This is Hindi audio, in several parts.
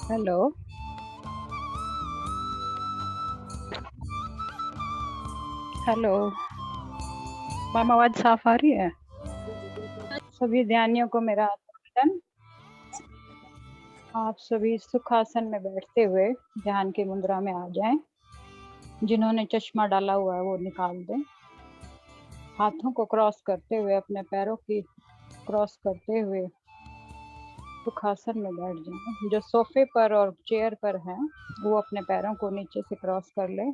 हेलो। हेलो। मैम, आवाज साफ आ रही है? सभी ध्यानियों को मेरा आत्मवंदन। आप सभी सुखासन में बैठते हुए ध्यान की मुद्रा में आ जाएं। जिन्होंने चश्मा डाला हुआ है वो निकाल दें। हाथों को क्रॉस करते हुए, अपने पैरों की क्रॉस करते हुए सुखासन में बैठ जाएं। जो सोफे पर और चेयर पर हैं वो अपने पैरों को नीचे से क्रॉस कर लें।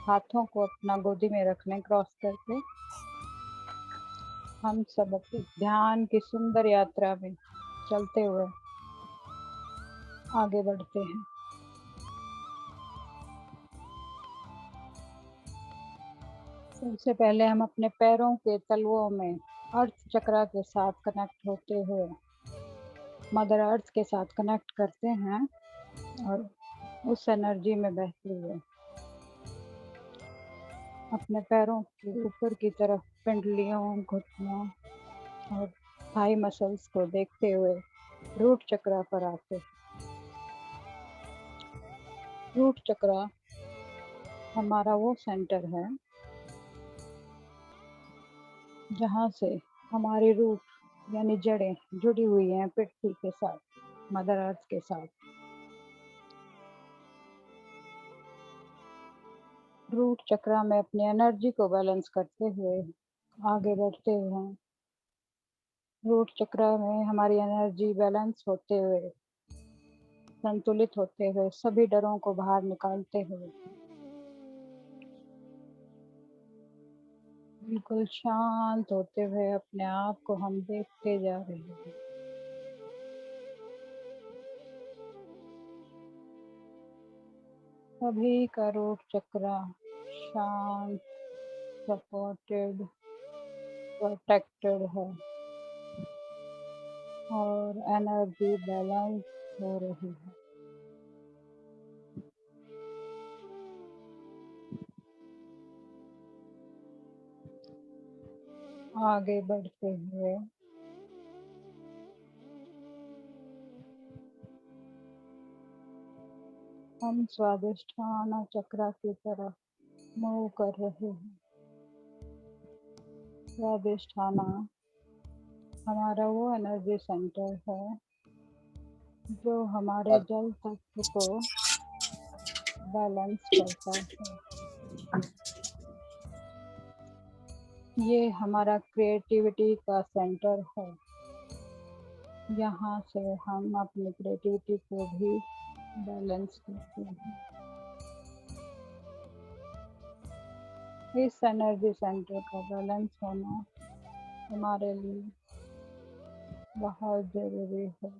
हाथों को अपना गोदी में रख लें क्रॉस करके। हम सब अपने ध्यान की सुंदर यात्रा में चलते हुए आगे बढ़ते हैं। सबसे पहले हम अपने पैरों के तलवों में अर्थ चक्र के साथ कनेक्ट होते हुए मदर अर्थ के साथ कनेक्ट करते हैं और उस एनर्जी में बहते हुए अपने पैरों के ऊपर की तरफ पिंडलियों, घुटनों और थाई मसल्स को देखते हुए रूट चक्र पर आते हैं। रूट चक्र हमारा वो सेंटर है जहाँ से हमारी रूट यानी जड़ें जुड़ी हुई हैं पृथ्वी के साथ, मदर अर्थ के साथ। रूट चक्र में अपनी एनर्जी को बैलेंस करते हुए आगे बढ़ते हैं। रूट चक्र में हमारी एनर्जी बैलेंस होते हुए, संतुलित होते हुए, सभी डरों को बाहर निकालते हुए बिल्कुल शांत होते हुए अपने आप को हम देखते जा रहे हैं। सभी का रूट चक्र शांत, सपोर्टेड, प्रोटेक्टेड है और एनर्जी बैलेंस हो रही है। आगे बढ़ते हुए हम स्वादिष्ठान चक्र की तरफ मूव कर रहे हैं। स्वादिष्ठाना हमारा वो एनर्जी सेंटर है जो हमारे जल तत्व को बैलेंस करता है। ये हमारा क्रिएटिविटी का सेंटर है। यहाँ से हम अपनी क्रिएटिविटी को भी बैलेंस करते हैं। इस एनर्जी सेंटर का बैलेंस होना हमारे लिए बहुत ज़रूरी है।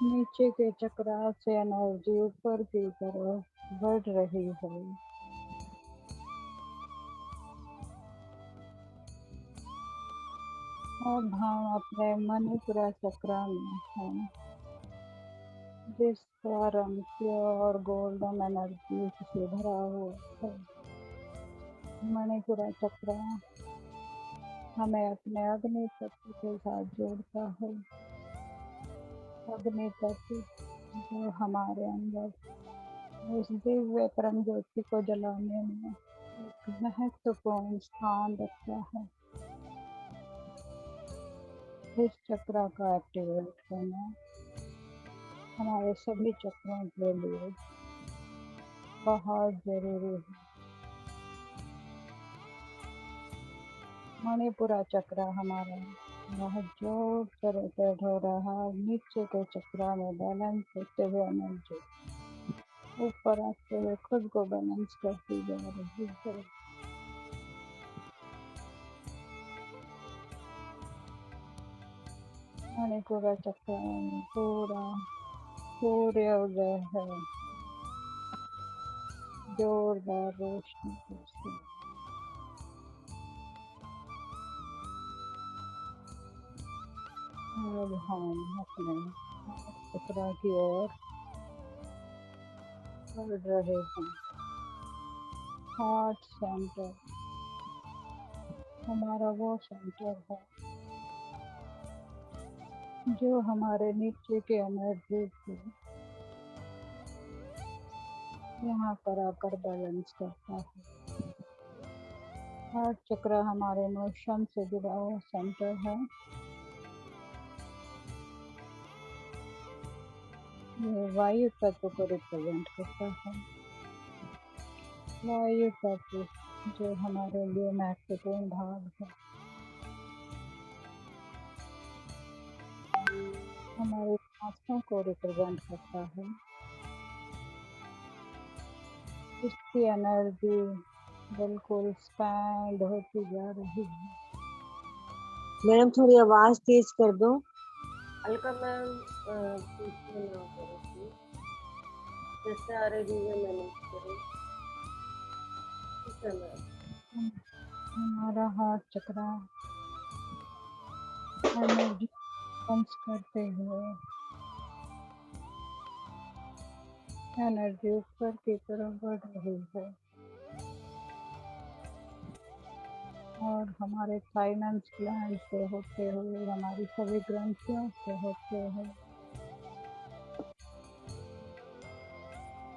नीचे के चक्र से एनर्जी ऊपर की तरफ बढ़ रही है। अब हम अपने मणिपुरा चक्र में हैं, जिसका रंग प्योर गोल्डन एनर्जी से भरा हुआ है। मणिपुरा चक्र हमें अपने अग्नि तत्व के साथ जोड़ता है। अग्नि तत्व जो हमारे अंदर उस दिव्य परम ज्योति को जलाने में एक महत्वपूर्ण स्थान रखता है। इस चक्र का एक्टिवेट करना हमारे सभी चक्रों के लिए बहुत ज़रूरी है। मणिपुरा चक्र हमारा बहुत जोर से रोटेट हो रहा है। नीचे के चक्र में बैलेंस होते हुए एनर्जी ऊपर आते हुए खुद को बैलेंस करती जा रही है। मणिपुरा चक्र में पूरा सूर्योदय है, जोरदार रोशनी के साथ। अब हम अपने चक्र की ओर बढ़ रहे हैं। हार्ट सेंटर हमारा वो सेंटर है जो हमारे नीचे के एनर्जी को यहाँ पर आकर बैलेंस करता है। हार्ट चक्र हमारे इमोशन से जुड़ा हुआ सेंटर है। ये वायु तत्व को रिप्रेजेंट करता है। वायु तत्व जो हमारे लिए महत्वपूर्ण भाग है, हमारी सांसों को रिप्रेजेंट करता है। इसकी एनर्जी बिल्कुल स्पैंड होती जा रही है। मैडम थोड़ी आवाज तेज कर दो। अलका मैम पीछे ना करो प्लीज, जैसे आ रही है मैनेज करो। ठीक है मैम। हमारा हार्ट चक्र एनर्जी पंच करते हुए एनर्जी ऊपर की तरफ बढ़ रही है और हमारे थाइमस ग्लैंड से होते हुए हमारी सभी ग्रंथियों से होते हुए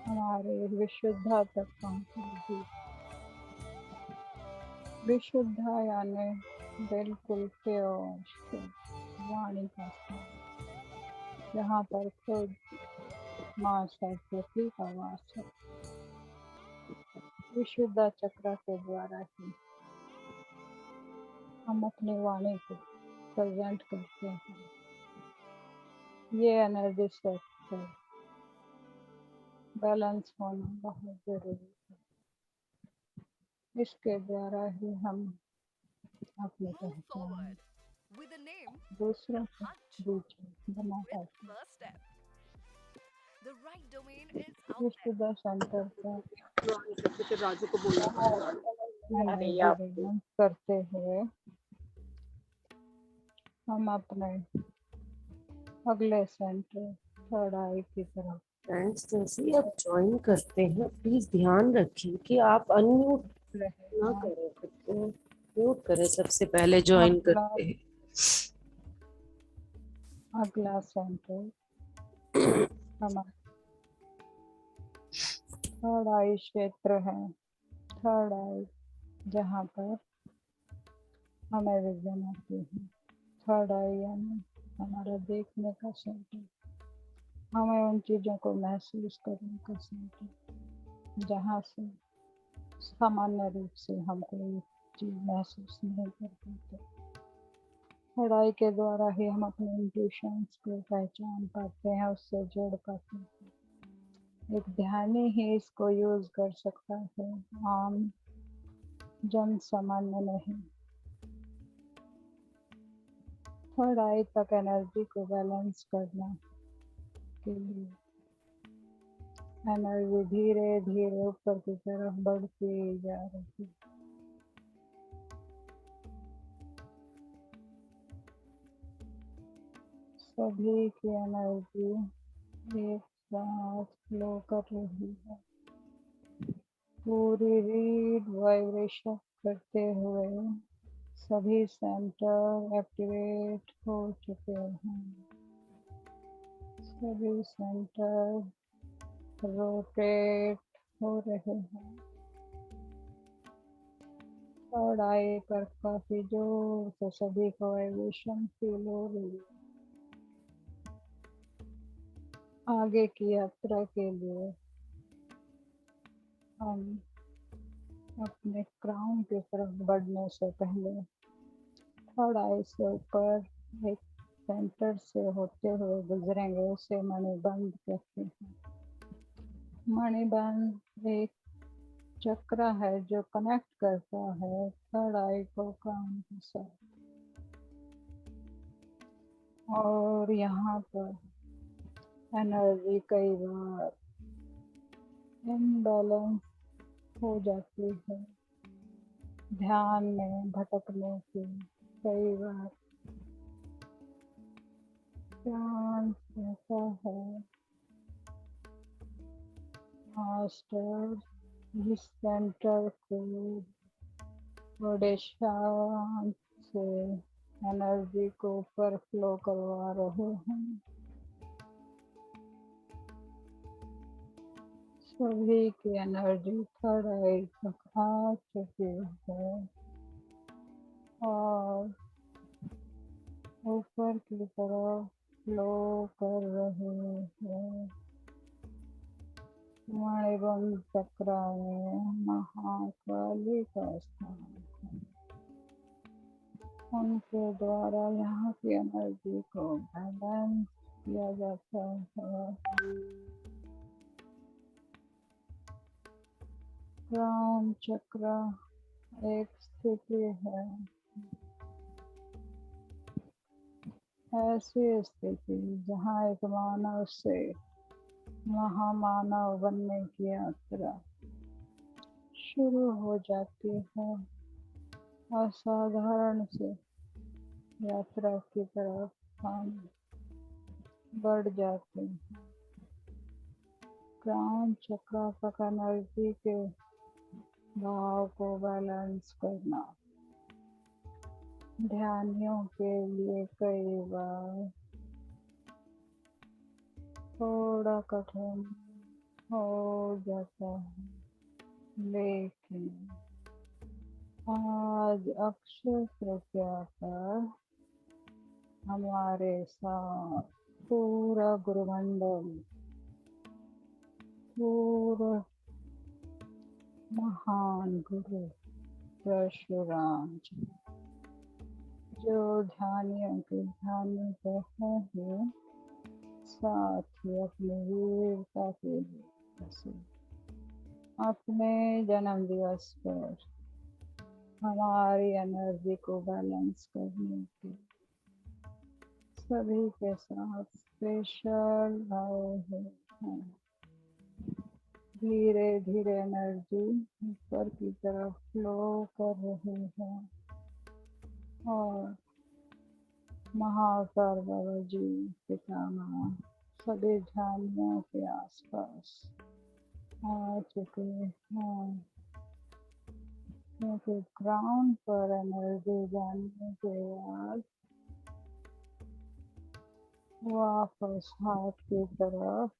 हमारे विशुद्धा तक पहुंचेगी। विशुद्धा यानी बिल्कुल प्योर वाणी का स्थान, जहाँ पर खुद माँ सरस्वती का वास है। विशुद्धा चक्र के द्वारा ही हम अपनी वाणी को प्रेजेंट करते हैं। ये एनर्जी सेट बैलेंस होना बहुत जरूरी है। इसके द्वारा ही हम अपनी पहचान दूसरों के बीच में बना पाते हैं। विशुद्ध सेंटर पर राजू को बोलना एनर्जी बैलेंस करते हुए हम अपने अगले सेंटर थर्ड आई की तरफ। फ्रेंड्स जैसे ही आप ज्वाइन करते हैं प्लीज ध्यान रखें कि आप अनम्यूट ना करें, खुद को म्यूट करें सबसे पहले ज्वाइन करते हैं। अगला सेंटर हमारा थर्ड आई क्षेत्र है। थर्ड आई जहाँ पर हमें विजन आती है। थर्ड आई यानी हमारा देखने का सेंटर, हमें उन चीज़ों को महसूस करने का सेंटर, जहाँ से सामान्य रूप से हम कोई चीज़ महसूस नहीं कर पाते। थर्ड आई के द्वारा ही हम अपने इंट्यूशंस को पहचान पाते हैं, उससे जोड़ पाते हैं। एक ध्यानी ही इसको यूज कर सकता है, आम जन सामान्य नहीं। थर्ड आई तक एनर्जी को बैलेंस करना के लिए एनर्जी धीरे धीरे ऊपर की तरफ बढ़ती जा रही है। सभी की एनर्जी एक साथ फ्लो कर रही है, पूरी रीड वाइब्रेशन करते हुए सभी सेंटर एक्टिवेट हो चुके हैं। सभी सेंटर रोटेट हो रहे हैं। थर्ड आई पर काफी जोर से सभी को वाइब्रेशन फील हो रही है। आगे की यात्रा के लिए हम अपने क्राउन की तरफ बढ़ने से पहले थर्ड आई से ऊपर एक सेंटर से होते हुए गुजरेंगे, उसे मणिबंध कहते हैं। मणिबंध एक चक्र है जो कनेक्ट करता है थर्ड आई को क्राउन के साथ, और यहाँ पर एनर्जी कई बार इम्बैलेंस हो जाती है, ध्यान में भटकने की। कई बार ध्यान रहता है, मास्टर इस सेंटर को बड़े शांत से एनर्जी को ऊपर फ्लो करवा रहे हैं। सभी की एनर्जी थर्ड आई तक आ चुकी है और ऊपर की तरफ फ्लो कर रहे हैं। मणिबंध चक्र में महाकाली का स्थान है। उनके द्वारा यहाँ की एनर्जी को बैलेंस किया जाता है। क्राउन चक्र एक स्थिति है, ऐसी स्थिति जहाँ एक मानव से महामानव बनने की यात्रा शुरू हो जाती है। असाधारण से यात्रा की तरफ हम बढ़ जाते हैं। क्राउन चक्र तक एनर्जी के भाव को बैलेंस करना ध्यानियों के लिए कई बार थोड़ा कठिन हो जाता है, लेकिन आज अक्षय तृतीया पर हमारे साथ पूरा गुरुमंडल, पूरा महान गुरु परशुराम जी, जो ध्यानियों के ध्यान पे है, साथ ही अपनी वीरता के लिए अपने जन्म दिवस पर हमारी एनर्जी को बैलेंस करने के सभी के साथ स्पेशल आए हैं। धीरे धीरे एनर्जी ऊपर की तरफ फ्लो कर रही है और महाकाल बाबा जी पितामह सभी ध्यानियों के आसपास आ चुके हैं, क्योंकि ग्राउंड पर एनर्जी जाने के बाद वापस हाथ की तरफ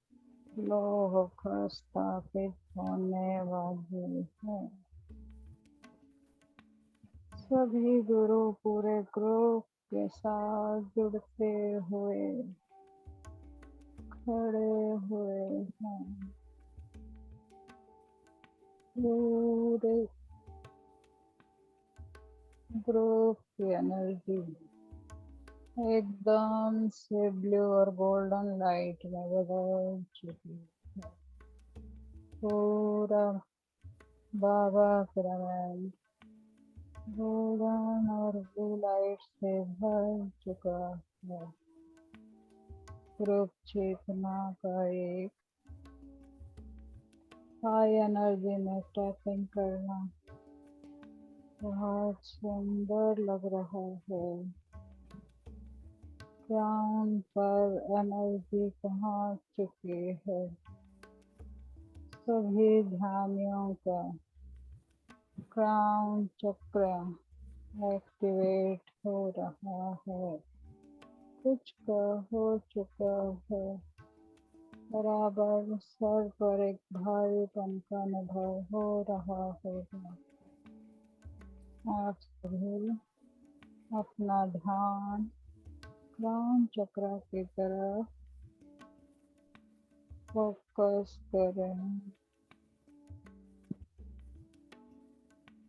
लोह का स्थापित होने वाली है। सभी गुरु पूरे ग्रुप के साथ जुड़ते हुए खड़े हुए हैं। पूरे ग्रुप की एनर्जी एकदम से ब्लू और गोल्डन लाइट में बदल चुकी है। पूरा बाबा पिरामिड गोल्डन और ब्लू लाइट से भर चुका है। ग्रुप चेतना का एक हाई एनर्जी में टैपिंग करना बहुत सुंदर लग रहा है। क्राउन पर एनर्जी पहुंच चुकी है। सभी ध्यानियों का क्राउन चक्र एक्टिवेट हो रहा है। कुछ का हो चुका है। बराबर सर पर एक भारीपन का अनुभव हो रहा होगा। आप सभी अपना ध्यान क्राउन चक्र की तरफ फोकस करें।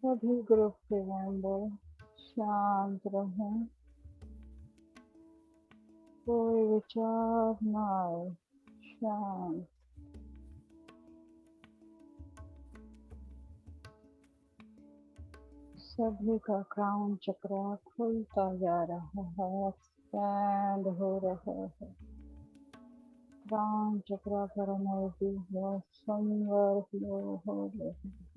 सभी ग्रुप के मेंबर शांत रहें, कोई विचार न आए, शांत। सभी का क्राउन चक्र खुलता जा रहा है, एक्सपैंड हो रहा है। क्राउन चक्र पर एनर्जी बहुत सुंदर फ्लो हो रही है।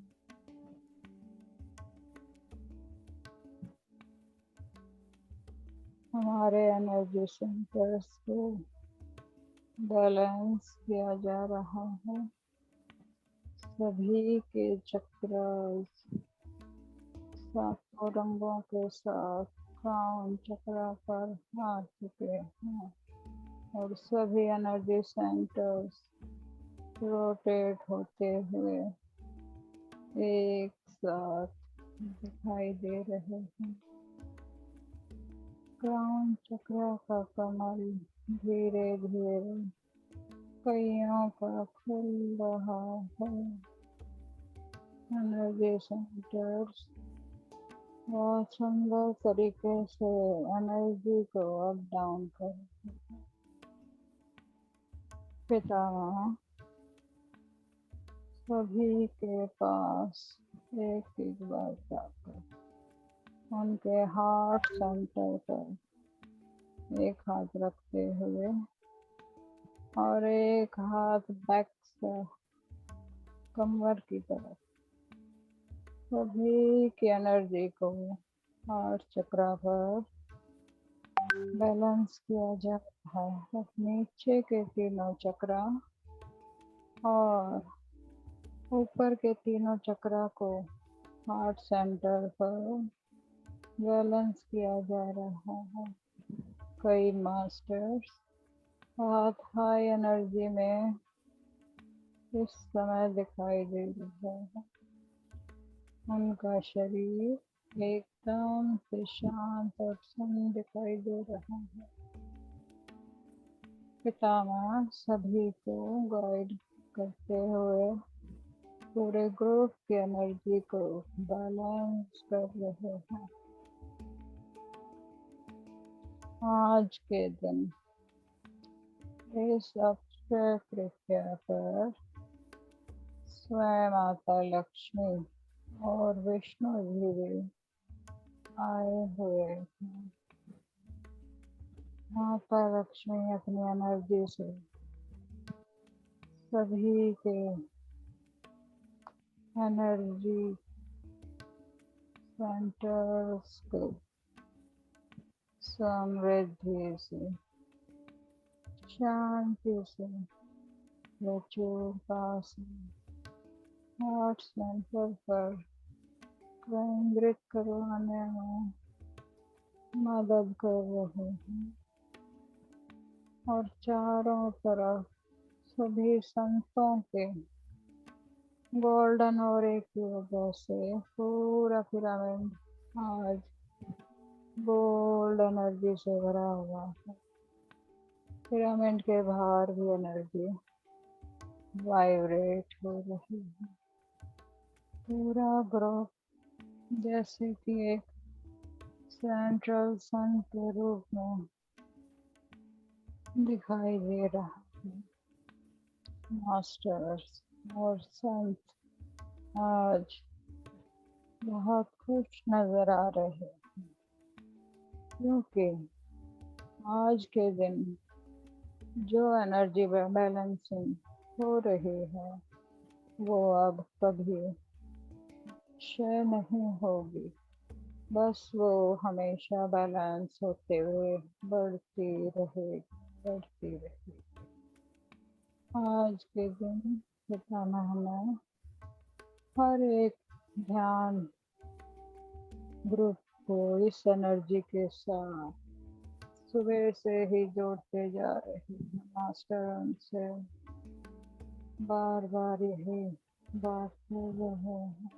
हमारे एनर्जी सेंटर्स को बैलेंस किया जा रहा है। सभी के चक्र सातों रंगों के साथ क्राउन चक्र पर आ चुके हैं और सभी एनर्जी सेंटर्स रोटेट होते हुए एक साथ दिखाई दे रहे हैं। क्राउन चक्र का कमल धीरे धीरे कइयों का खुल रहा है। एनर्जी सेंटर्स बहुत सुंदर तरीके से एनर्जी को अप डाउन कर पितामह सभी के पास एक एक बार जाकर उनके हार्ट सेंटर पर एक हाथ रखते हुए और एक हाथ बैक से कमर की तरफ सभी की एनर्जी को हार्ट चक्र पर बैलेंस किया जाता है। नीचे के तीनों चक्र और ऊपर के तीनों चक्र को हार्ट सेंटर पर बैलेंस किया जा रहा है। कई मास्टर्स बहुत हाई एनर्जी में इस समय दिखाई दे रहा है। उनका शरीर एकदम से शांत और सुन्न दिखाई दे रहा है। पितामह सभी को गाइड करते हुए पूरे ग्रुप की एनर्जी को बैलेंस कर रहे हैं। आज के दिन इस अक्षय तृतीया पर स्वयं माता लक्ष्मी और विष्णु जी भी आए हुए हैं। माता लक्ष्मी अपनी एनर्जी से सभी के एनर्जी सेंटर्स को समृद्धि से, शांति से, प्रचुरता से हार्ट सेंटर पर केंद्रित करवाने में मदद कर रहे हैं और चारों तरफ सभी संतों के गोल्डन ऑरे की वजह से पूरा पिरामिड आज गोल्ड एनर्जी से भरा हुआ है। पिरामिड के बाहर भी एनर्जी वाइब्रेट हो रही है। पूरा ग्रुप जैसे कि एक सेंट्रल सन के रूप में दिखाई दे रहा है। मास्टर्स और संत आज बहुत खुश नजर आ रहे हैं क्योंकि आज के दिन जो एनर्जी बैलेंसिंग हो रही है वो अब कभी क्षय नहीं होगी, बस वो हमेशा बैलेंस होते हुए बढ़ती रहेगी। आज के दिन पितामह में हर एक ध्यान ग्रुप को इस एनर्जी के साथ सुबह से ही जोड़ते जा रहे हैं। मास्टर उनसे बार बार यही बात कर रहे हैं।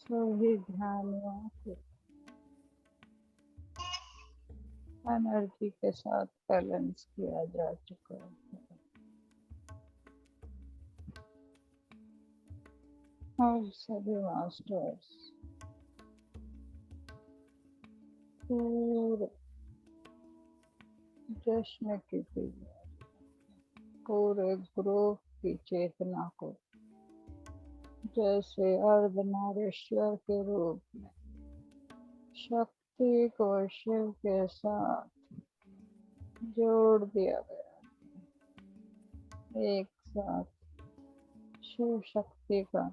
सभी ध्यानियों को एनर्जी के साथ बैलेंस किया जा चुका है और सभी मास्टर्स पूरे जश्न की पूरे ग्रुप की चेतना को जैसे अर्धनारीश्वर के रूप में शक्ति को शिव के साथ जोड़ दिया गया। एक साथ शिव शक्ति का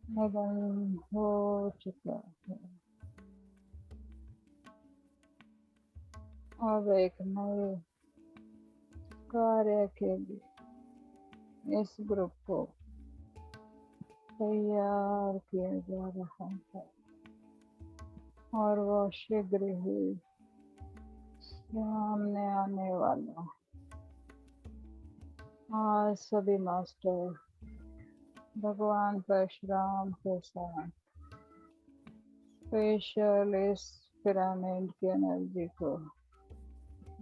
निधन हो चुका है। अब एक नए कार्य के लिए इस ग्रुप को तैयार किया जा रहा है और वो शीघ्र ही सामने आने वाला। आज सभी मास्टर भगवान परशुराम के साथ स्पेशल इस पिरामिड की एनर्जी को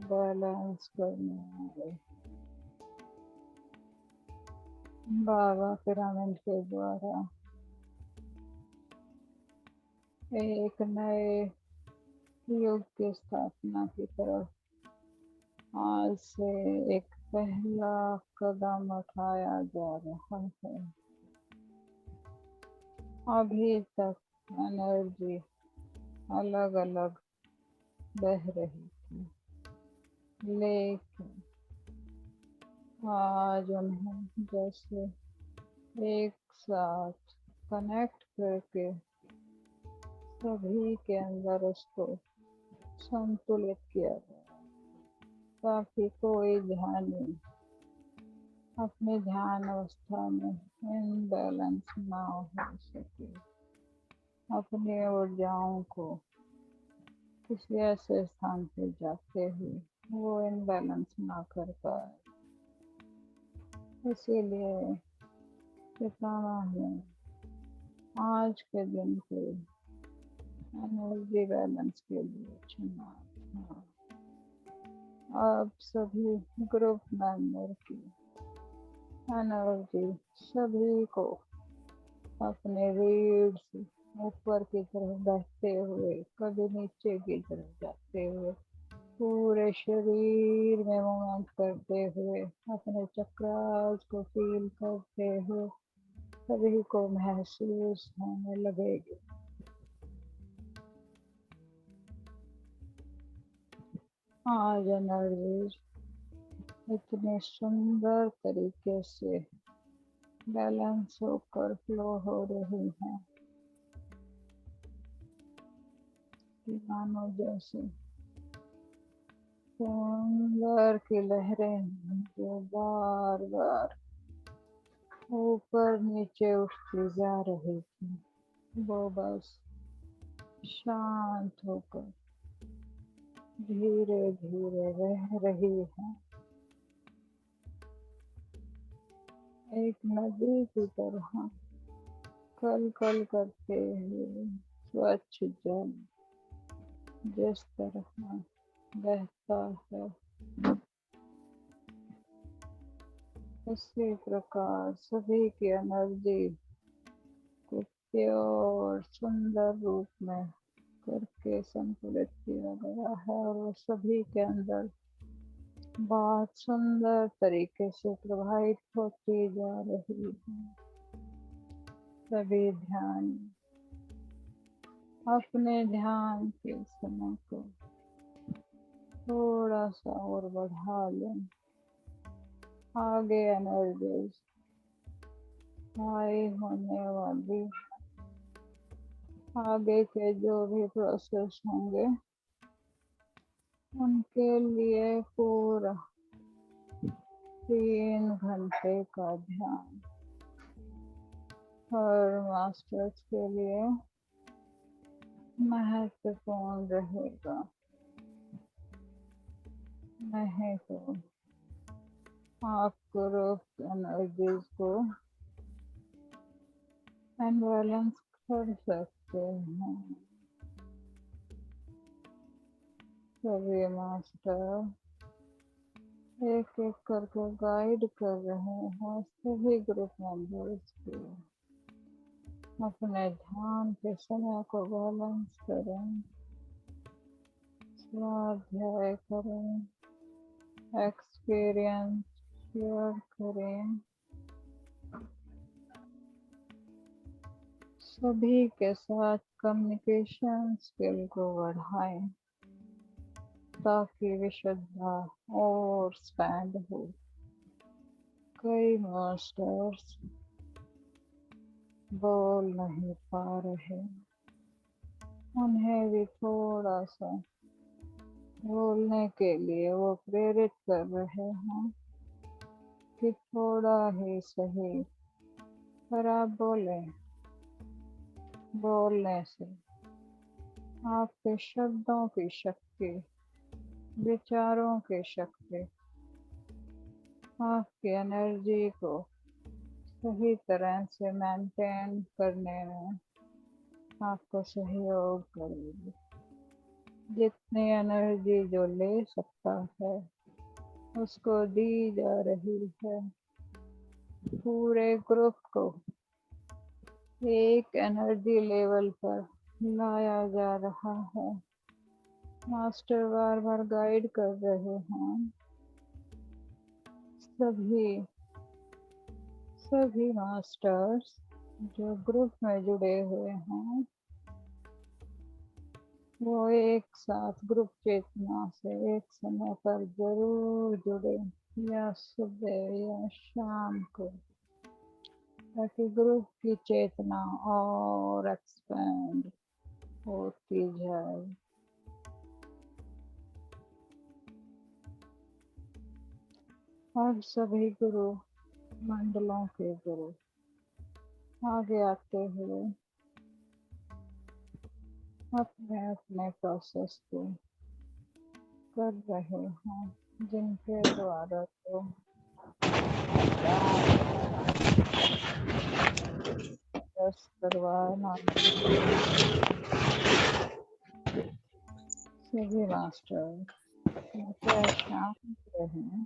बैलेंस करने वाले बाबा पिरामिड के द्वारा एक नए युग की स्थापना की तरफ आज से एक पहला कदम उठाया जा रहा है। अभी तक एनर्जी अलग अलग बह रही थी, लेकिन आज उन्हें जैसे एक साथ कनेक्ट करके सभी के अंदर उसको संतुलित किया गया, ताकि कोई ध्यानी अपने ध्यान अवस्था में इनबैलेंस ना हो सके, अपनी ऊर्जाओं को किसी ऐसे स्थान पे जाते हुए वो इनबैलेंस ना कर पाए। इसीलिए पितामह ने आज के दिन को एनर्जी बैलेंस के लिए चुना था। अब सभी ग्रुप मेंबर की एनर्जी सभी को अपने रीढ़ से ऊपर की तरफ बढ़ते हुए कभी नीचे की तरफ जाते हुए पूरे शरीर में मूवमेंट करते हुए अपने चक्रास को फील करते हुए सभी को महसूस होने लगेगी। आज एनर्जी इतने सुंदर तरीके से बैलेंस होकर फ्लो हो रही है कि मानो जैसे समुंदर की लहरें जो बार बार ऊपर नीचे उठती जा रही थी, वो बस शांत होकर धीरे धीरे बह रही है, एक नदी की तरह कल कल करते हुए स्वच्छ जल जिस तरह बहता है, उसी प्रकार सभी की एनर्जी को प्योर सुंदर रूप में करके संतुलित किया गया है और वो सभी के अंदर बहुत सुंदर तरीके से प्रवाहित होती जा रही है। सभी ध्यान अपने ध्यान के समय को थोड़ा सा और बढ़ा लें। आगे एनर्जीज हाई होने वाली, आगे के जो भी प्रोसेस होंगे उनके लिए पूरा 3 घंटे का ध्यान हर मास्टर्स के लिए महत्वपूर्ण रहेगा। नहीं तो आप ग्रुप एनर्जीज को अनबैलेंस कर सकते हैं। सभी मास्टर एक एक करके गाइड कर रहे हैं सभी ग्रुप मेंबर्स को अपने ध्यान के समय को बैलेंस करें, स्वाध्याय करें, एक्सपीरियंस शेयर करें, सभी के साथ कम्युनिकेशन स्किल को बढ़ाएं ताकि विशुद्धता और स्टैंड हो। कई मास्टर्स बोल नहीं पा रहे, उन्हें भी थोड़ा सा बोलने के लिए वो प्रेरित कर रहे हैं कि थोड़ा ही सही पर आप बोलने से आपके शब्दों की शक्ति, विचारों की शक्ति आपकी एनर्जी को सही तरह से मेंटेन करने में आपको सहयोग करेगी। जितनी एनर्जी जो ले सकता है उसको दी जा रही है। पूरे ग्रुप को एक एनर्जी लेवल पर लाया जा रहा है। मास्टर बार बार गाइड कर रहे हैं। सभी मास्टर्स जो ग्रुप में जुड़े हुए हैं वो एक साथ ग्रुप चेतना से एक समय पर जरूर जुड़े, या सुबह या शाम को, ताकि ग्रुप की चेतना और एक्सपेंड होती जाए। अब सभी गुरु मंडलों के गुरु आगे आते हुए अपने अपने प्रोसेस को कर रहे हैं, जिनके द्वारा तो करवाना सभी मास्टर शांत रहें,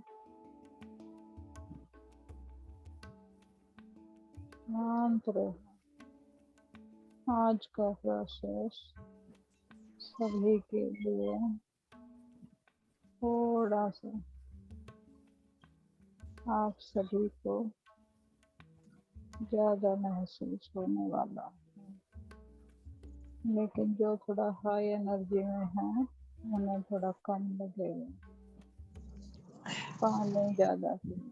शांत रहें। आज का प्रोसेस सभी के लिए थोड़ा सा आप सभी को ज़्यादा महसूस होने वाला है, लेकिन जो थोड़ा हाई एनर्जी में है उन्हें थोड़ा कम लगेगा। पानी ज़्यादा पिए,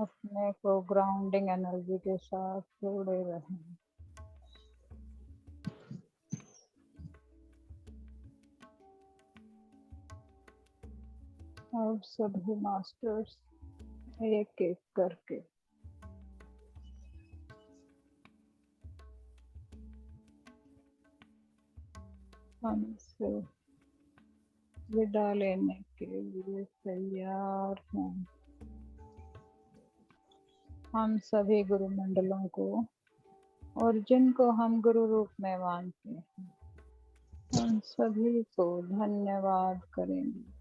अपने को ग्राउंडिंग एनर्जी के साथ जोड़े रहें। अब सभी मास्टर्स एक एक करके हमसे विदा लेने के लिए तैयार हैं। हम सभी गुरु मंडलों को और जिनको हम गुरु रूप में मानते हैं उन सभी को धन्यवाद करेंगे।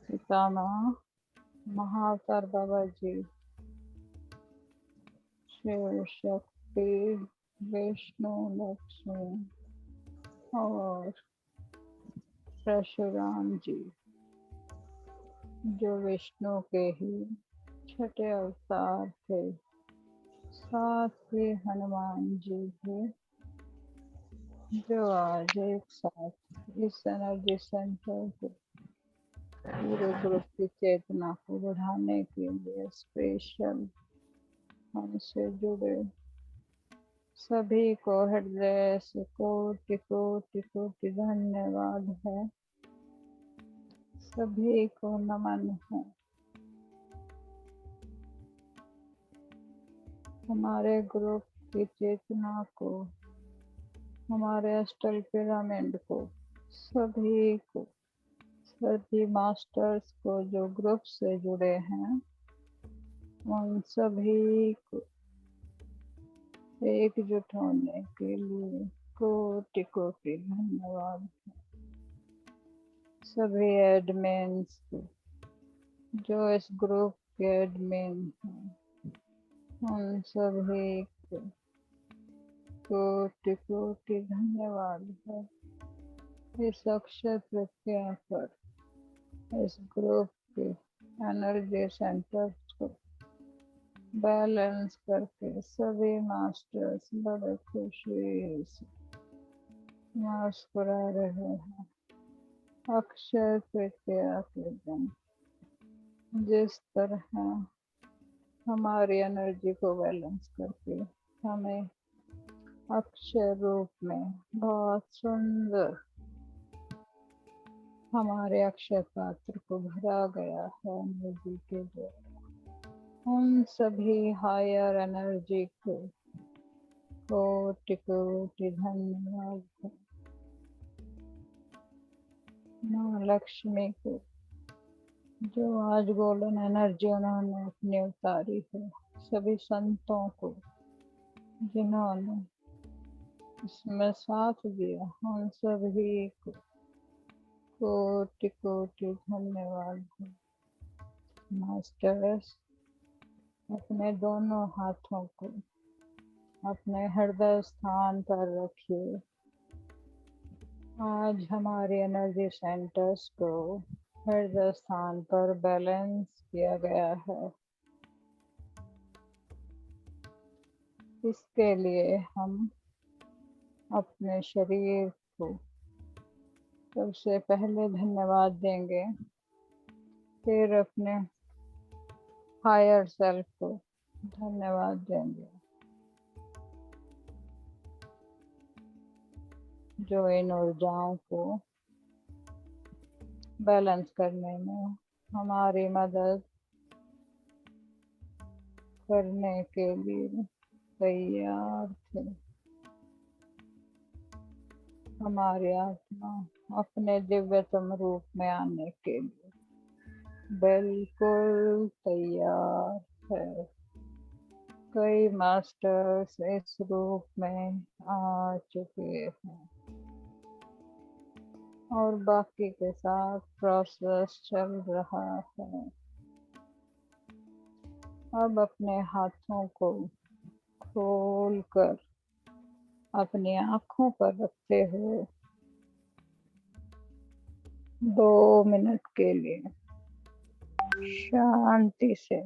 पितामह महाअवतार बाबा जी, शिव शक्ति, विष्णु, लक्ष्मी और परशुराम जी, जो विष्णु के ही छठे अवतार थे, साथ ही हनुमान जी भी, जो आज एक साथ इस एनर्जी सेंटर को पूरे ग्रुप की चेतना को बढ़ाने के लिए स्पेशल हमसे जुड़े। सभी को हृदय से कोटि कोटि कोटि धन्यवाद है। सभी को नमन है। हमारे ग्रुप की चेतना को, हमारे अस्टल पिरामिड को, सभी मास्टर्स को जो ग्रुप से जुड़े हैं उन सभी को एकजुट होने के लिए कोटि कोटि धन्यवाद। सभी एडमिन्स को, जो इस ग्रुप के एडमिन हैं, उन सभी को कोटि कोटि धन्यवाद है। इस अक्षय तृतीया पर इस ग्रुप के एनर्जी सेंटर्स को बैलेंस करके सभी मास्टर्स बड़े खुशी से मुस्कुरा रहे हैं। अक्षय तृतीया के दिन जिस तरह हमारी एनर्जी को बैलेंस करके हमें अक्षय रूप में बहुत सुंदर हमारे अक्षय पात्र को भरा गया है एनर्जी के द्वारा, उन सभी हायर एनर्जी को कोटि कोटि धन्यवाद। माँ लक्ष्मी को जो आज गोल्डन एनर्जी उन्होंने अपनी उतारी है, सभी संतों को जिन्होंने इसमें साथ दिया, उन सभी को कोटि कोटि धन्यवाद। मास्टर्स अपने दोनों हाथों को अपने हृदय स्थान पर रखिए। आज हमारे एनर्जी सेंटर्स को हृदय स्थान पर बैलेंस किया गया है। इसके लिए हम अपने शरीर को सबसे पहले धन्यवाद देंगे, फिर अपने हायर सेल्फ को धन्यवाद देंगे जो इन ऊर्जाओं को बैलेंस करने में हमारी मदद करने के लिए तैयार थे। हमारी आत्मा अपने दिव्यतम रूप में आने के लिए बिल्कुल तैयार है। कई मास्टर्स इस रूप में आ चुके हैं और बाकी के साथ प्रोसेस चल रहा है। अब अपने हाथों को खोल कर अपनी आँखों पर रखते हुए 2 मिनट के लिए शांति से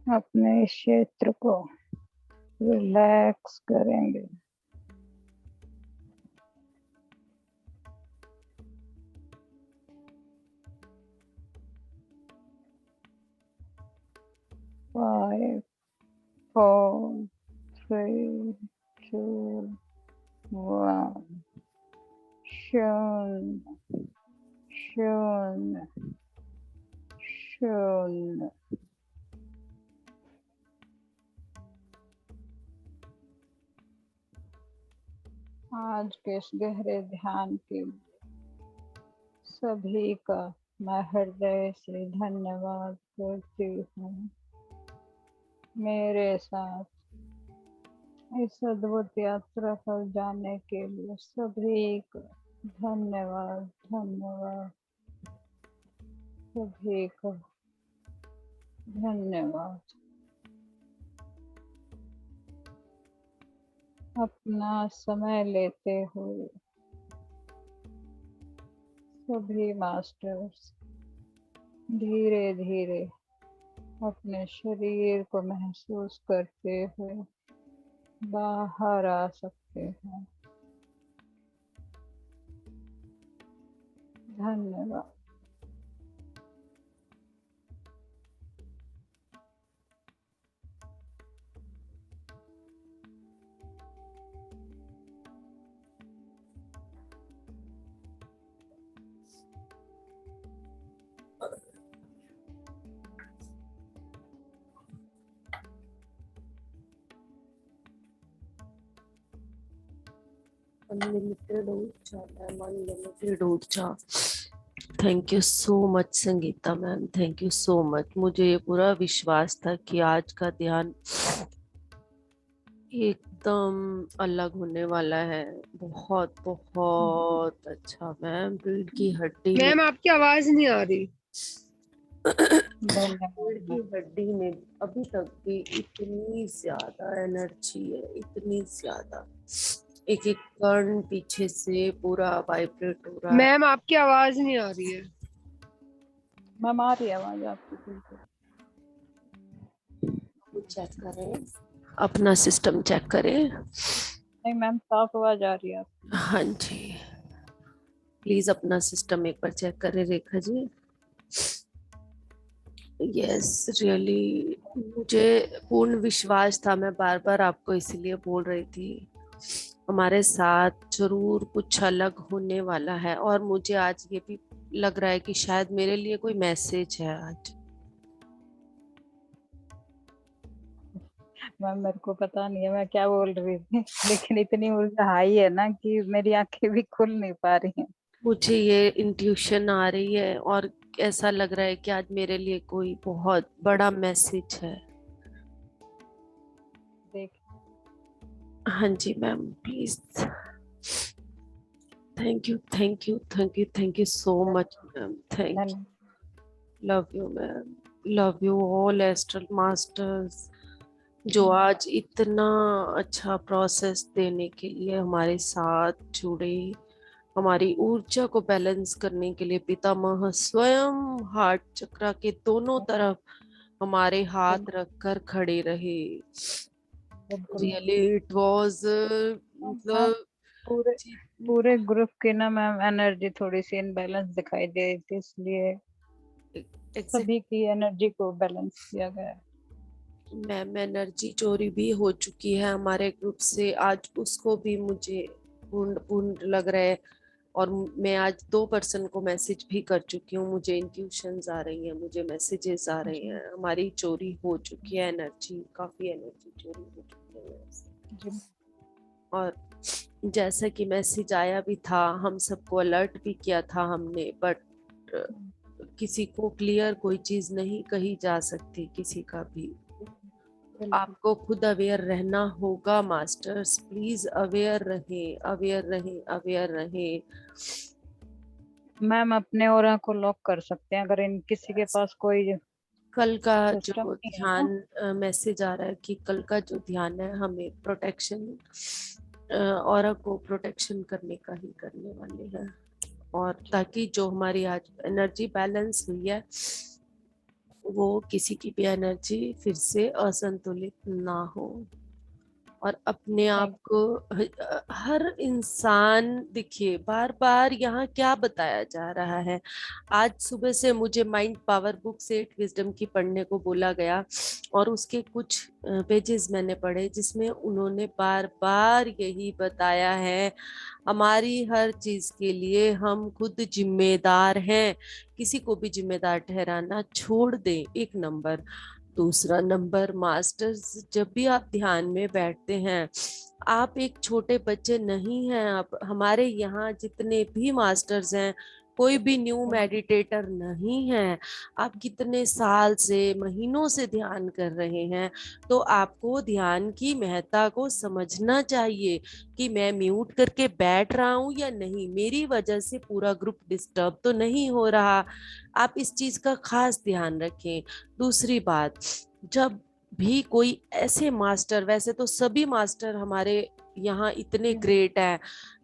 अपने क्षेत्र को रिलैक्स करेंगे। Five, 4, 3, 2, 1। शून्य, शून्य, शून्य। आज के इस गहरे ध्यान के लिए सभी का मैं हृदय से धन्यवाद करती हूँ। मेरे साथ इस अद्भुत यात्रा पर जाने के लिए सभी का धन्यवाद, धन्यवाद, सभी का धन्यवाद। अपना समय लेते हुए सभी मास्टर्स धीरे धीरे अपने शरीर को महसूस करते हुए बाहर आ सकते हैं। धन्यवाद। अनलिमिटेड ऊर्जा मैम, अनलिमिटेड ऊर्जा। Thank you so much Sangeeta ma'am, thank you so much. मुझे ये पूरा विश्वास था कि आज का ध्यान एकदम अलग होने वाला है। बहुत बहुत अच्छा मैम। रीढ़ की हड्डी में, मैम आपकी आवाज नहीं आ रही। रीढ़ की हड्डी में अभी तक भी इतनी ज्यादा एनर्जी है, इतनी ज्यादा। एक एक कण पीछे से पूरा वाइब्रेट हो रहा है। मैम आपकी आवाज नहीं आ रही है। मैम आ रही है आवाज आपकी बिल्कुल। चेक करें, अपना सिस्टम चेक करें। नहीं मैम, साफ आवाज आ रही है आपकी। हाँ जी, प्लीज अपना सिस्टम एक बार चेक करें रेखा जी। यस रियली, मुझे पूर्ण विश्वास था। मैं बार बार आपको इसीलिए बोल रही थी हमारे साथ जरूर कुछ अलग होने वाला है। और मुझे आज ये भी लग रहा है कि शायद मेरे लिए कोई मैसेज है आज। मैम मेरे को पता नहीं है मैं क्या बोल रही थी, लेकिन इतनी ऊर्जा हाई है ना कि मेरी आंखें भी खुल नहीं पा रही हैं। मुझे ये इंट्यूशन आ रही है और ऐसा लग रहा है कि आज मेरे लिए कोई बहुत बड़ा मैसेज है। देख, हाँ जी ma'am, please. Thank you, thank you, thank you, thank you so much ma'am. Thank धन्य you, love you ma'am, love you all astral masters, जो आज इतना अच्छा प्रोसेस देने के लिए हमारे साथ जुड़े, हमारी ऊर्जा को बैलेंस करने के लिए पितामह स्वयं हार्ट चक्र के दोनों तरफ हमारे हाथ रखकर खड़े रहे। बिल्कुल मैम। रियली इट वाज हाँ, मतलब पूरे पूरे ग्रुप की ना मैम एनर्जी थोड़ी सी इनबैलेंस दिखाई दे रही थी, इसलिए एग्जैक्ट सभी की एनर्जी को बैलेंस किया गया है। मैम, एनर्जी चोरी भी हो चुकी है हमारे ग्रुप से आज, उसको भी मुझे पूर्ण पूर्ण लग रहा है। और मैं आज 2 पर्सन को मैसेज भी कर चुकी हूँ, मुझे इंट्यूशंस आ रही हैं, मुझे मैसेजेस आ रहे जी हैं, हमारी चोरी हो चुकी है एनर्जी, काफी एनर्जी चोरी हो चुकी है। जी और जैसा कि मैसेज आया भी था, हम सबको अलर्ट भी किया था हमने, बट किसी को क्लियर कोई चीज नहीं कही जा सकती किसी का भी। बिल्कुल आपको खुद अवेयर रहना होगा मास्टर्स, प्लीज अवेयर रहें, अवेयर रहें, अवेयर रहें। मैम, अपने ऑरा को लॉक कर सकते हैं अगर इन किसी के पास कोई कल का सिस्टम जो नहीं है ध्यान ना। मैसेज आ रहा है कि कल का जो ध्यान है हमें प्रोटेक्शन, ऑरा को प्रोटेक्शन करने का ही करने वाले हैं। और ताकि जो हमारी आज एनर्जी बैलेंस हुई है वो किसी की भी एनर्जी फिर से असंतुलित ना हो। और अपने आप थैंक को हर इंसान, देखिए बार बार यहाँ क्या बताया जा रहा है। आज सुबह से मुझे माइंड पावर बुक से 8 विजडम की पढ़ने को बोला गया और उसके कुछ पेजेस मैंने पढ़े जिसमें उन्होंने बार बार यही बताया है, हमारी हर चीज के लिए हम खुद जिम्मेदार हैं, किसी को भी जिम्मेदार ठहराना छोड़ दें, 1 नंबर। दूसरा नंबर मास्टर्स, जब भी आप ध्यान में बैठते हैं आप एक छोटे बच्चे नहीं हैं। आप हमारे यहाँ जितने भी मास्टर्स हैं कोई भी न्यू मेडिटेटर नहीं है। आप कितने साल से, महीनों से ध्यान कर रहे हैं, तो आपको ध्यान की महत्ता को समझना चाहिए कि मैं म्यूट करके बैठ रहा हूँ या नहीं, मेरी वजह से पूरा ग्रुप डिस्टर्ब तो नहीं हो रहा। आप इस चीज का खास ध्यान रखें। दूसरी बात, जब भी कोई ऐसे मास्टर, वैसे तो सभी मास्टर हमारे यहाँ इतने ग्रेट हैं,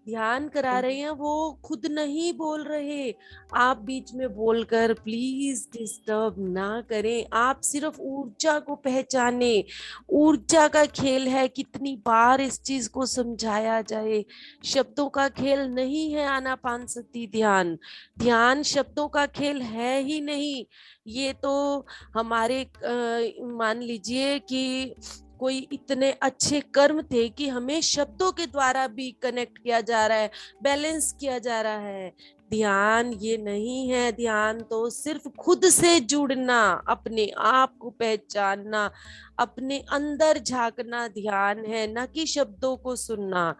ध्यान करा रहे हैं, वो खुद नहीं बोल रहे, आप बीच में बोलकर प्लीज डिस्टर्ब ना करें। आप सिर्फ ऊर्जा को पहचाने, ऊर्जा का खेल है, कितनी बार इस चीज को समझाया जाए, शब्दों का खेल नहीं है आनापानसती ध्यान। ध्यान शब्दों का खेल है ही नहीं। ये तो हमारे मान लीजिए कि कोई इतने अच्छे कर्म थे कि हमें शब्दों के द्वारा भी कनेक्ट किया जा रहा है, बैलेंस किया जा रहा है। ध्यान ये नहीं है, ध्यान तो सिर्फ खुद से जुड़ना, अपने आप को पहचानना, अपने अंदर झांकना ध्यान है, ना कि शब्दों को सुनना।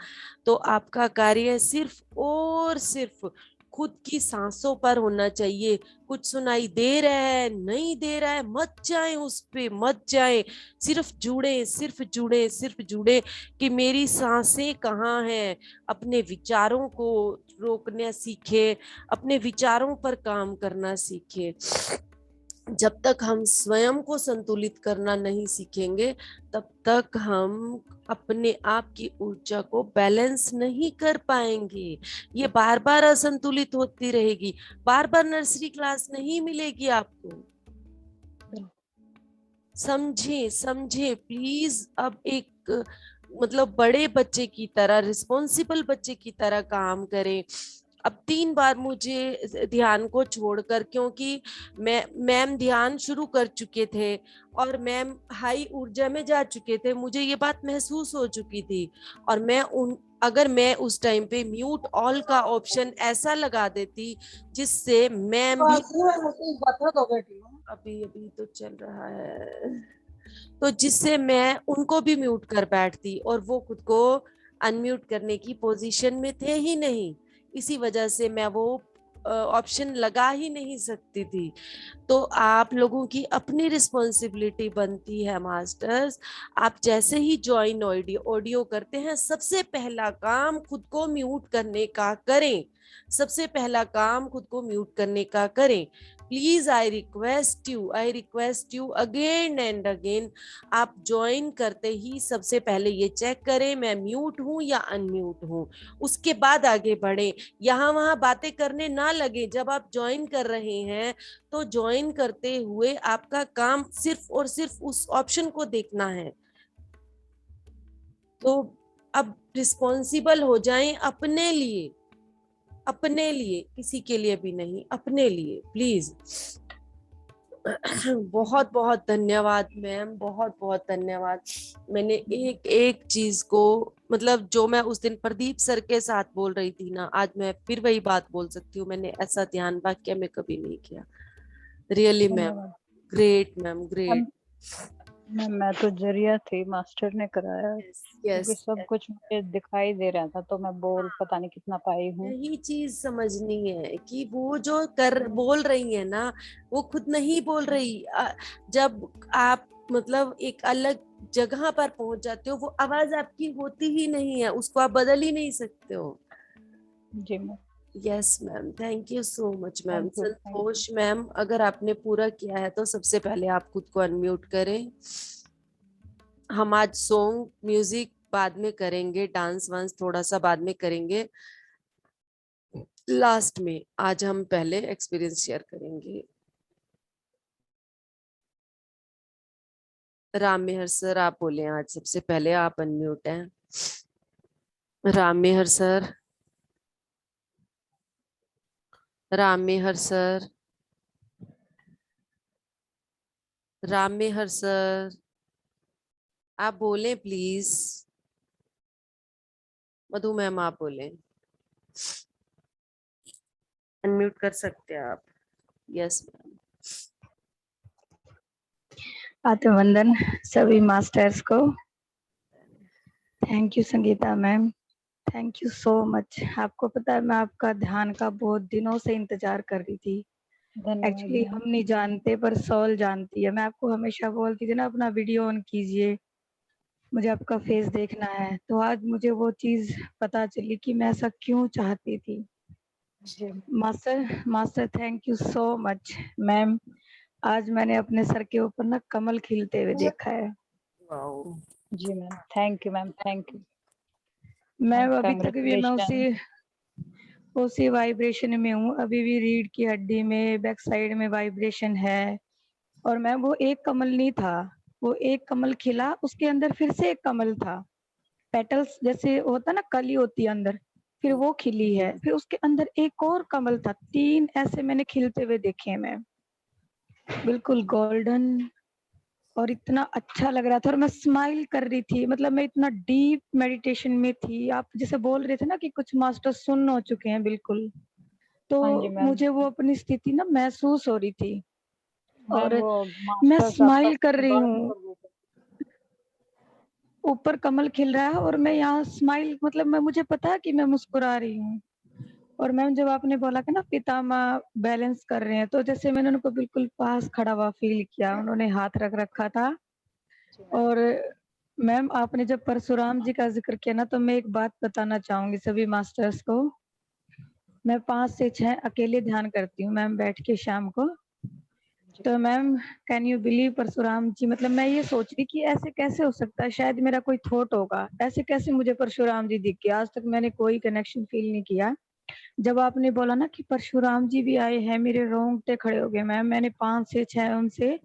तो आपका कार्य सिर्फ और सिर्फ खुद की सांसों पर होना चाहिए। कुछ सुनाई दे रहा है, नहीं दे रहा है, मत जाए उस पे, मत जाए, सिर्फ जुड़े, सिर्फ जुड़े, सिर्फ जुड़े कि मेरी सांसें कहाँ हैं। अपने विचारों को रोकना सीखे, अपने विचारों पर काम करना सीखे। जब तक हम स्वयं को संतुलित करना नहीं सीखेंगे तब तक हम अपने आप की ऊर्जा को बैलेंस नहीं कर पाएंगे। ये बार बार असंतुलित होती रहेगी, बार बार नर्सरी क्लास नहीं मिलेगी आपको। समझे, समझे प्लीज। अब एक मतलब बड़े बच्चे की तरह, रिस्पॉन्सिबल बच्चे की तरह काम करें। अब 3 बार मुझे ध्यान को छोड़कर, क्योंकि मैम ध्यान शुरू कर चुके थे और मैम हाई ऊर्जा में जा चुके थे, मुझे ये बात महसूस हो चुकी थी। और अगर मैं उस टाइम पे म्यूट ऑल का ऑप्शन ऐसा लगा देती जिससे मैम भी, अभी अभी तो चल रहा है, तो जिससे मैं उनको भी म्यूट कर बैठती और वो खुद को अनम्यूट करने की पोजीशन में थे ही नहीं, इसी वजह से मैं वो ऑप्शन लगा ही नहीं सकती थी। तो आप लोगों की अपनी रिस्पॉन्सिबिलिटी बनती है मास्टर्स। आप जैसे ही ज्वाइन ऑडियो ऑडियो करते हैं, सबसे पहला काम खुद को म्यूट करने का करें। सबसे पहला काम खुद को म्यूट करने का करें। Please I request you again and again, आप ज्वाइन करते ही सबसे पहले ये चेक करें मैं म्यूट हूं या अनम्यूट हूं, उसके बाद आगे बढ़े। यहाँ वहां बातें करने ना लगे। जब आप ज्वाइन कर रहे हैं तो ज्वाइन करते हुए आपका काम सिर्फ और सिर्फ उस ऑप्शन को देखना है। तो अब रिस्पॉन्सिबल हो जाएं अपने लिए, अपने लिए, किसी के लिए भी नहीं, अपने लिए प्लीज। बहुत बहुत धन्यवाद मैम, बहुत बहुत धन्यवाद। मैंने एक एक चीज को, मतलब जो मैं उस दिन प्रदीप सर के साथ बोल रही थी ना, आज मैं फिर वही बात बोल सकती हूँ। मैंने ऐसा ध्यान वाक्य में कभी नहीं किया। रियली मैम, धन्यवाद ग्रेट मैम, ग्रेट। मैं तो जरिया थी, मास्टर ने कराया, यस, क्योंकि सब कुछ मुझे दिखाई दे रहा था, तो मैं बोल पता नहीं कितना पाई हूँ। यही चीज समझनी है कि वो जो बोल रही है ना, वो खुद नहीं बोल रही। जब आप मतलब एक अलग जगह पर पहुंच जाते हो, वो आवाज आपकी होती ही नहीं है, उसको आप बदल ही नहीं सकते हो। जी ma'am, yes ma'am, thank you so much ma'am. Thank you. Santosh ma'am, अगर आपने पूरा किया है तो सबसे पहले आप खुद को अनम्यूट करें। हम आज सॉन्ग म्यूजिक बाद में करेंगे, डांस वांस थोड़ा सा बाद में करेंगे लास्ट में। आज हम पहले एक्सपीरियंस शेयर करेंगे। राम मेहर सर आप बोले आज सबसे पहले, आप अनम्यूट हैं। Ram Mehar sir, Ram Mehar sir, Ram Mehar sir, आप बोले प्लीज। मधु मैम आप बोले, अनम्यूट कर सकते हैं आप। Yes ma'am. आत्मवंदन सभी मास्टर्स को। Thank you Sangeeta ma'am, thank you so much. आपको पता है मैं आपका ध्यान का बहुत दिनों से इंतजार कर रही थी। धन्यवाद एक्चुअली मैम। हम नहीं जानते पर सोल जानती है। मैं आपको हमेशा बोलती थी ना अपना वीडियो ऑन कीजिए, मुझे आपका फेस देखना है। तो आज मुझे वो चीज पता चली कि मैं ऐसा क्यों चाहती थी। जी master thank you so much. Ma'am आज मैंने अपने सर के ऊपर ना कमल खिलते हुए देखा है। वाओ, जी ma'am, thank you ma'am, thank you. मैं अभी तक भी मैं कंग्रेचुलेशन। उसी वाइब्रेशन में हूँ। अभी भी रीढ़ की हड्डी में बैक साइड में वाइब्रेशन है। और मैं वो एक कमल नहीं था, वो एक कमल खिला, उसके अंदर फिर से एक कमल था। पेटल्स जैसे होता ना, कली होती है अंदर, फिर वो खिली है, फिर उसके अंदर एक और कमल था। 3 ऐसे मैंने खिलते हुए देखे हैं मैं, बिल्कुल गोल्डन। और इतना अच्छा लग रहा था और मैं स्माइल कर रही थी। मतलब मैं इतना डीप मेडिटेशन में थी। आप जैसे बोल रहे थे ना कि कुछ मास्टर सुन्न हो चुके हैं, बिल्कुल। तो हाँ जी मैम। मुझे वो अपनी स्थिति ना महसूस हो रही थी मैम और वो मैं मास्टर्स आपका स्माइल कर रही बात हूँ। कर रहे थे। ऊपर कमल खिल रहा है और मैं यहाँ स्माइल, मतलब मैं, मुझे पता है कि मैं मुस्कुरा रही हूँ। और मैम जब आपने बोला कि ना पितामह बैलेंस कर रहे हैं, तो जैसे मैंने उनको बिल्कुल पास खड़ा हुआ फील किया। उन्होंने हाथ रख रखा था। जी मैम। और मैम आपने जब परशुराम जी का जिक्र किया ना, तो मैं एक बात बताना चाहूंगी सभी मास्टर्स को। मैं 5 से 6 अकेले ध्यान करती हूँ मैम, बैठ के शाम को। तो ma'am can you believe Parshuram ji, मतलब मैं ये सोच रही कि ऐसे कैसे हो सकता है, शायद मेरा कोई थॉट होगा, ऐसे कैसे मुझे परशुराम जी दिख गए। आज तक मैंने कोई कनेक्शन फील नहीं किया। जब आपने बोला ना कि परशुराम जी भी आए हैं, मेरे रोंगटे खड़े हो गए मैम। मैंने 5 से 6 उनसे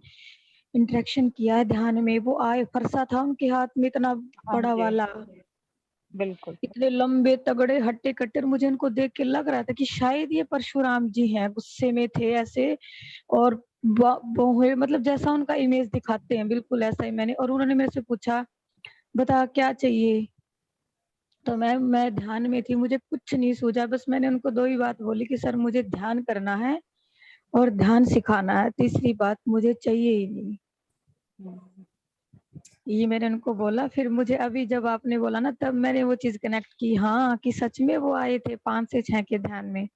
इंटरेक्शन किया है ध्यान में। वो आए, फरसा था उनके हाथ में इतना हाँ बड़ा जी, वाला, बिल्कुल। इतने लंबे तगड़े हट्टे कट्टे। मुझे इनको देख के लग रहा था कि शायद ये परशुराम जी हैं। गुस्से में थे ऐसे, और मतलब जैसा उनका इमेज दिखाते हैं बिल्कुल ऐसा ही मैंने। और उन्होंने मेरे से पूछा बता क्या चाहिए। तो मैं ध्यान में थी, मुझे कुछ नहीं सूझा। बस मैंने उनको 2 ही बात बोली कि सर मुझे ध्यान करना है और ध्यान सिखाना है, तीसरी बात मुझे चाहिए ही नहीं। ये मैंने उनको बोला। फिर मुझे अभी जब आपने बोला ना, तब मैंने वो चीज कनेक्ट की, हाँ, कि सच में वो आए थे 5 से 6 के ध्यान में।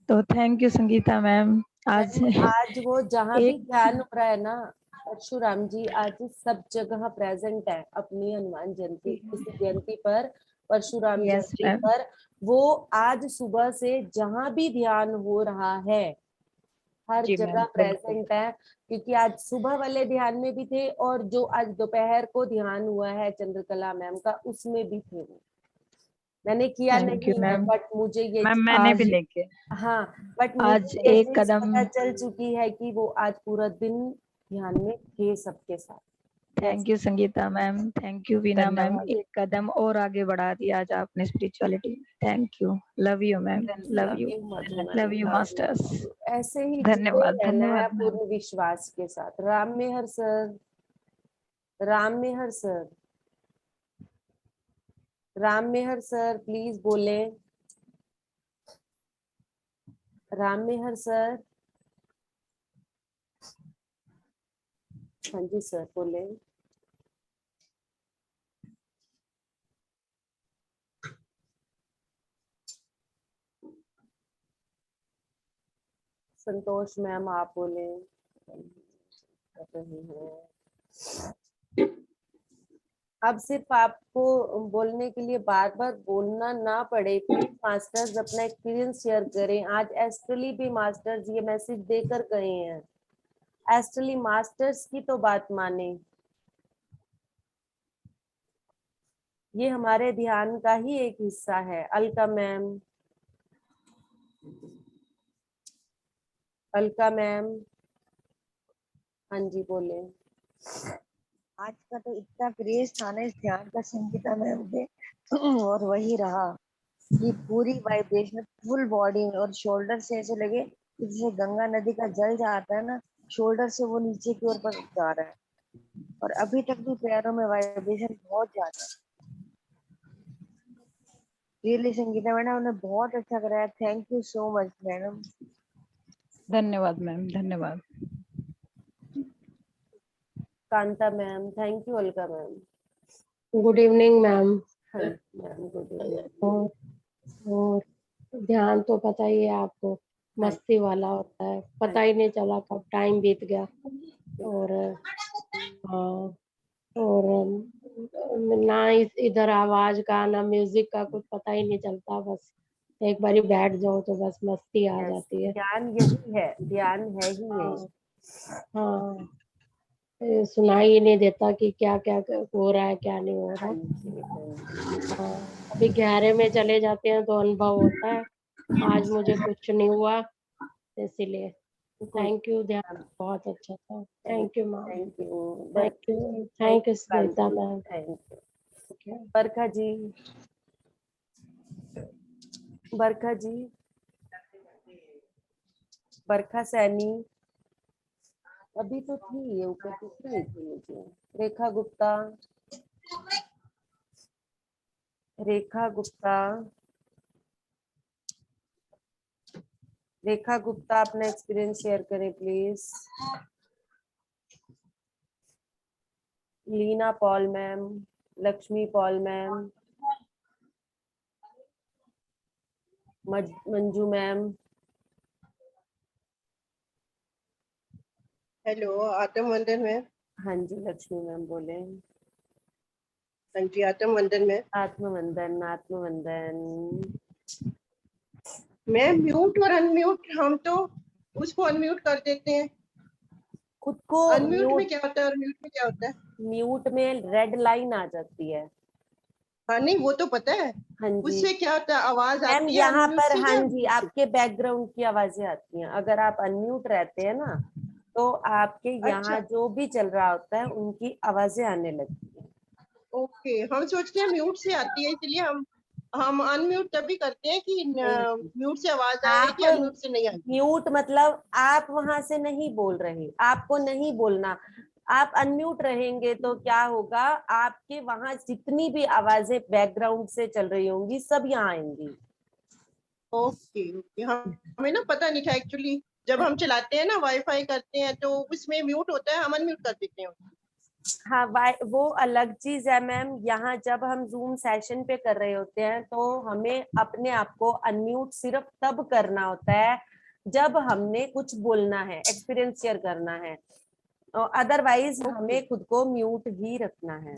तो थैंक यू संगीता मैम। आज आज वो जहाँ भी एक ध्यान हो रहा है ना, परशुराम जी आज सब जगह प्रेजेंट है अपनी हनुमान जयंती, इस जयंती पर, परशुराम यस जयंती मैम, पर। वो आज सुबह से जहाँ भी ध्यान हो रहा है हर जी मैम, जगह बिल्कुल। प्रेजेंट है, क्योंकि आज सुबह वाले ध्यान में भी थे और जो आज दोपहर को ध्यान हुआ है चंद्रकला मैम का उसमें भी थे वो। मैंने किया थैंक यू नहीं है मैम। बट मुझे ये मैम चीज, मैंने भी आज नहीं किया। हाँ, बट आज मुझे ये एक चीज कदम, पता चल चुकी है कि वो आज पूरा दिन ध्यान में थे सबके साथ। Yes, thank you Sangeeta ma'am, thank you Veena ma'am. धन्यवाद। एक कदम और आगे बढ़ा दिया आज आपने स्पिरिचुअलिटी में। Thank you, love you ma'am, love love you, you Madhu ma'am, love you love masters. You. ऐसे ही जुड़े धन्यवाद, रहना है धन्यवाद मैम। पूर्ण विश्वास के साथ। Ram Mehar sir, Ram Mehar sir, Ram Mehar sir please बोले। राम मेहर सर, हाँ जी सर बोले। संतोष मैम आप बोले। कर रही हैं। अब सिर्फ आपको बोलने के लिए बार बार बोलना ना पड़े, प्लीज मास्टर्स अपना एक्सपीरियंस शेयर करें। आज एस्ट्रली भी मास्टर्स ये मैसेज देकर गए हैं, एस्ट्रली मास्टर्स की तो बात माने, ये हमारे ध्यान का ही एक हिस्सा है। अलका मैम, अलका मैम, हाँ जी बोले। आज का तो इतना क्रेज था ना इस ध्यान का संगीता मैम के, और वही रहा कि पूरी वाइब्रेशन फुल बॉडी में, और शोल्डर से ऐसे लगे कि जैसे गंगा नदी का जल जाता है ना, शोल्डर से वो नीचे की ओर पर जा रहा है। और अभी तक भी पैरों में वाइब्रेशन बहुत ज्यादा है। रियली संगीता मैडम ने बहुत अच्छा कराया, thank you so much madam. धन्यवाद मैम, धन्यवाद। Kanta ma'am, thank you Alka ma'am. Good evening ma'am. हाँ मैम गुड इवनिंग। और ध्यान तो पता ही है आपको, मस्ती वाला होता है, पता ही नहीं चला कब टाइम बीत गया। और हाँ, और ना इधर आवाज का ना म्यूजिक का कुछ पता ही नहीं चलता, बस एक बारी बैठ जाओ तो बस मस्ती आ जाती है। ध्यान यही है, ध्यान है ही यही। हाँ, सुनाई ही नहीं देता कि क्या क्या हो रहा है क्या नहीं हो हाँ रहा। जी, हाँ जी। हाँ, अभी गहरे में चले जाते हैं तो अनुभव होता है। आज मुझे कुछ नहीं हुआ, इसीलिए थैंक यू, ध्यान बहुत अच्छा था। Thank you ma'am, thank you, thank you Shweta ma'am. Thank you. Barkha ji, Barkha ji, Barkha Saini अभी तो थी, ये ऊपर दिख रही थी मुझे। रेखा गुप्ता, रेखा गुप्ता, रेखा गुप्ता अपना एक्सपीरियंस शेयर करें please. Leena Paul ma'am, Lakshmi Paul ma'am, Manju ma'am. Hello, आत्म वंदन में। हाँ जी लक्ष्मी मैम बोले। हाँ जी, आत्म वंदन में। आत्मवंदन, आत्मवंदन। मैं म्यूट और अनम्यूट, हम तो उसको अनम्यूट कर देते हैं। खुद को अनम्यूट में म्यूट, क्या होता है और म्यूट में क्या होता है? म्यूट में रेड लाइन आ जाती है। हाँ नहीं, वो तो पता है। हाँ जी उससे क्या होता है, आवाज मैम, आती है यहाँ अनम्यूट पर से हाँ या जी म्यूट से? आपके बैकग्राउंड की आवाजें आती हैं। अगर आप अनम्यूट रहते हैं ना तो आपके यहाँ अच्छा, जो भी चल रहा होता है उनकी आवाजें आने लगती है। ओके। हम सोचते हैं म्यूट से आती है, इसलिए हम अनम्यूट तभी करते हैं कि नहीं, म्यूट से आवाज आए आप कि अनम्यूट से नहीं आती। म्यूट मतलब आप वहां से नहीं बोल रहे, आपको नहीं बोलना। आप अनम्यूट रहेंगे तो क्या होगा, आपके वहां जितनी भी आवाजें बैकग्राउंड से चल रही होंगी सब यहाँ आएंगी। ओके ओके, हमें ना पता नहीं था एक्चुअली। जब हम चलाते हैं ना, वाईफाई करते हैं तो उसमें म्यूट होता है, हम अनम्यूट कर देते हैं। हाँ वो अलग चीज है मैम। यहाँ जब हम जूम सेशन पे कर रहे होते हैं तो हमें अपने आप को अनम्यूट सिर्फ तब करना होता है जब हमने कुछ बोलना है, एक्सपीरियंस शेयर करना है, अदरवाइज हमें खुद को म्यूट ही रखना है।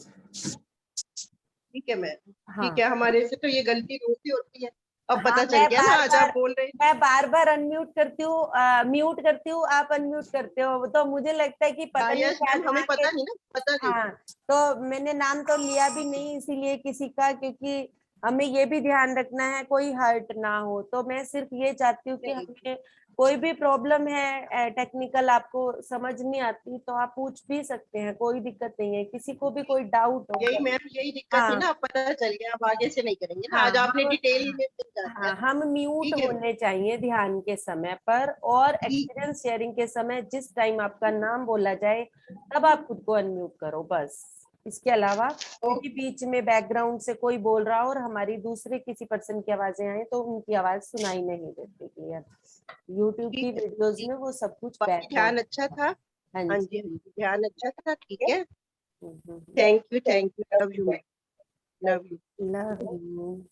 ठीक है मैम, हाँ ठीक है, हमारे से तो ये गलती रोज होती है, अब हाँ, पता चल गया ना, आज आप बोल रहे हैं। मैं बार बार अनम्यूट करती हूँ, म्यूट करती हूँ, आप अनम्यूट करते हो, तो मुझे लगता है कि पता नहीं यस क्या मैम, हमें पता नहीं ना, पता नहीं। हाँ, तो मैंने नाम तो लिया भी नहीं इसीलिए किसी का, क्योंकि हमें ये भी ध्यान रखना है कोई हर्ट ना हो। तो मैं सिर्फ ये चाहती हूँ कि नहीं, हमें कोई भी प्रॉब्लम है टेक्निकल आपको समझ नहीं आती तो आप पूछ भी सकते हैं, कोई दिक्कत नहीं है। किसी को भी कोई डाउट हो, यही मैम, यही दिक्कत थी हाँ ना, अब पता चल गया, अब आगे से नहीं करेंगे ना, हाँ, आज आपने डिटेल में हाँ समझाया। हम म्यूट ठीक है, होने चाहिए ध्यान के समय पर, और ठीक, एक्सपीरियंस शेयरिंग के समय जिस टाइम आपका नाम बोला जाए तब आप खुद को अनम्यूट करो बस। इसके अलावा क्योंकि बीच में बैकग्राउंड से कोई बोल रहा हो और हमारी दूसरे किसी पर्सन की आवाजें आए तो उनकी आवाज सुनाई नहीं देती क्लियर। यूट्यूब की ठीक है, वीडियोस ठीक। में वो सब कुछ बाकी बैकग्राउंड। ध्यान अच्छा था। हाँ हाँ जी। जी, हाँ जी, ध्यान अच्छा था, ठीक है। हम्म। Thank you, love you ma'am, love you. Love you.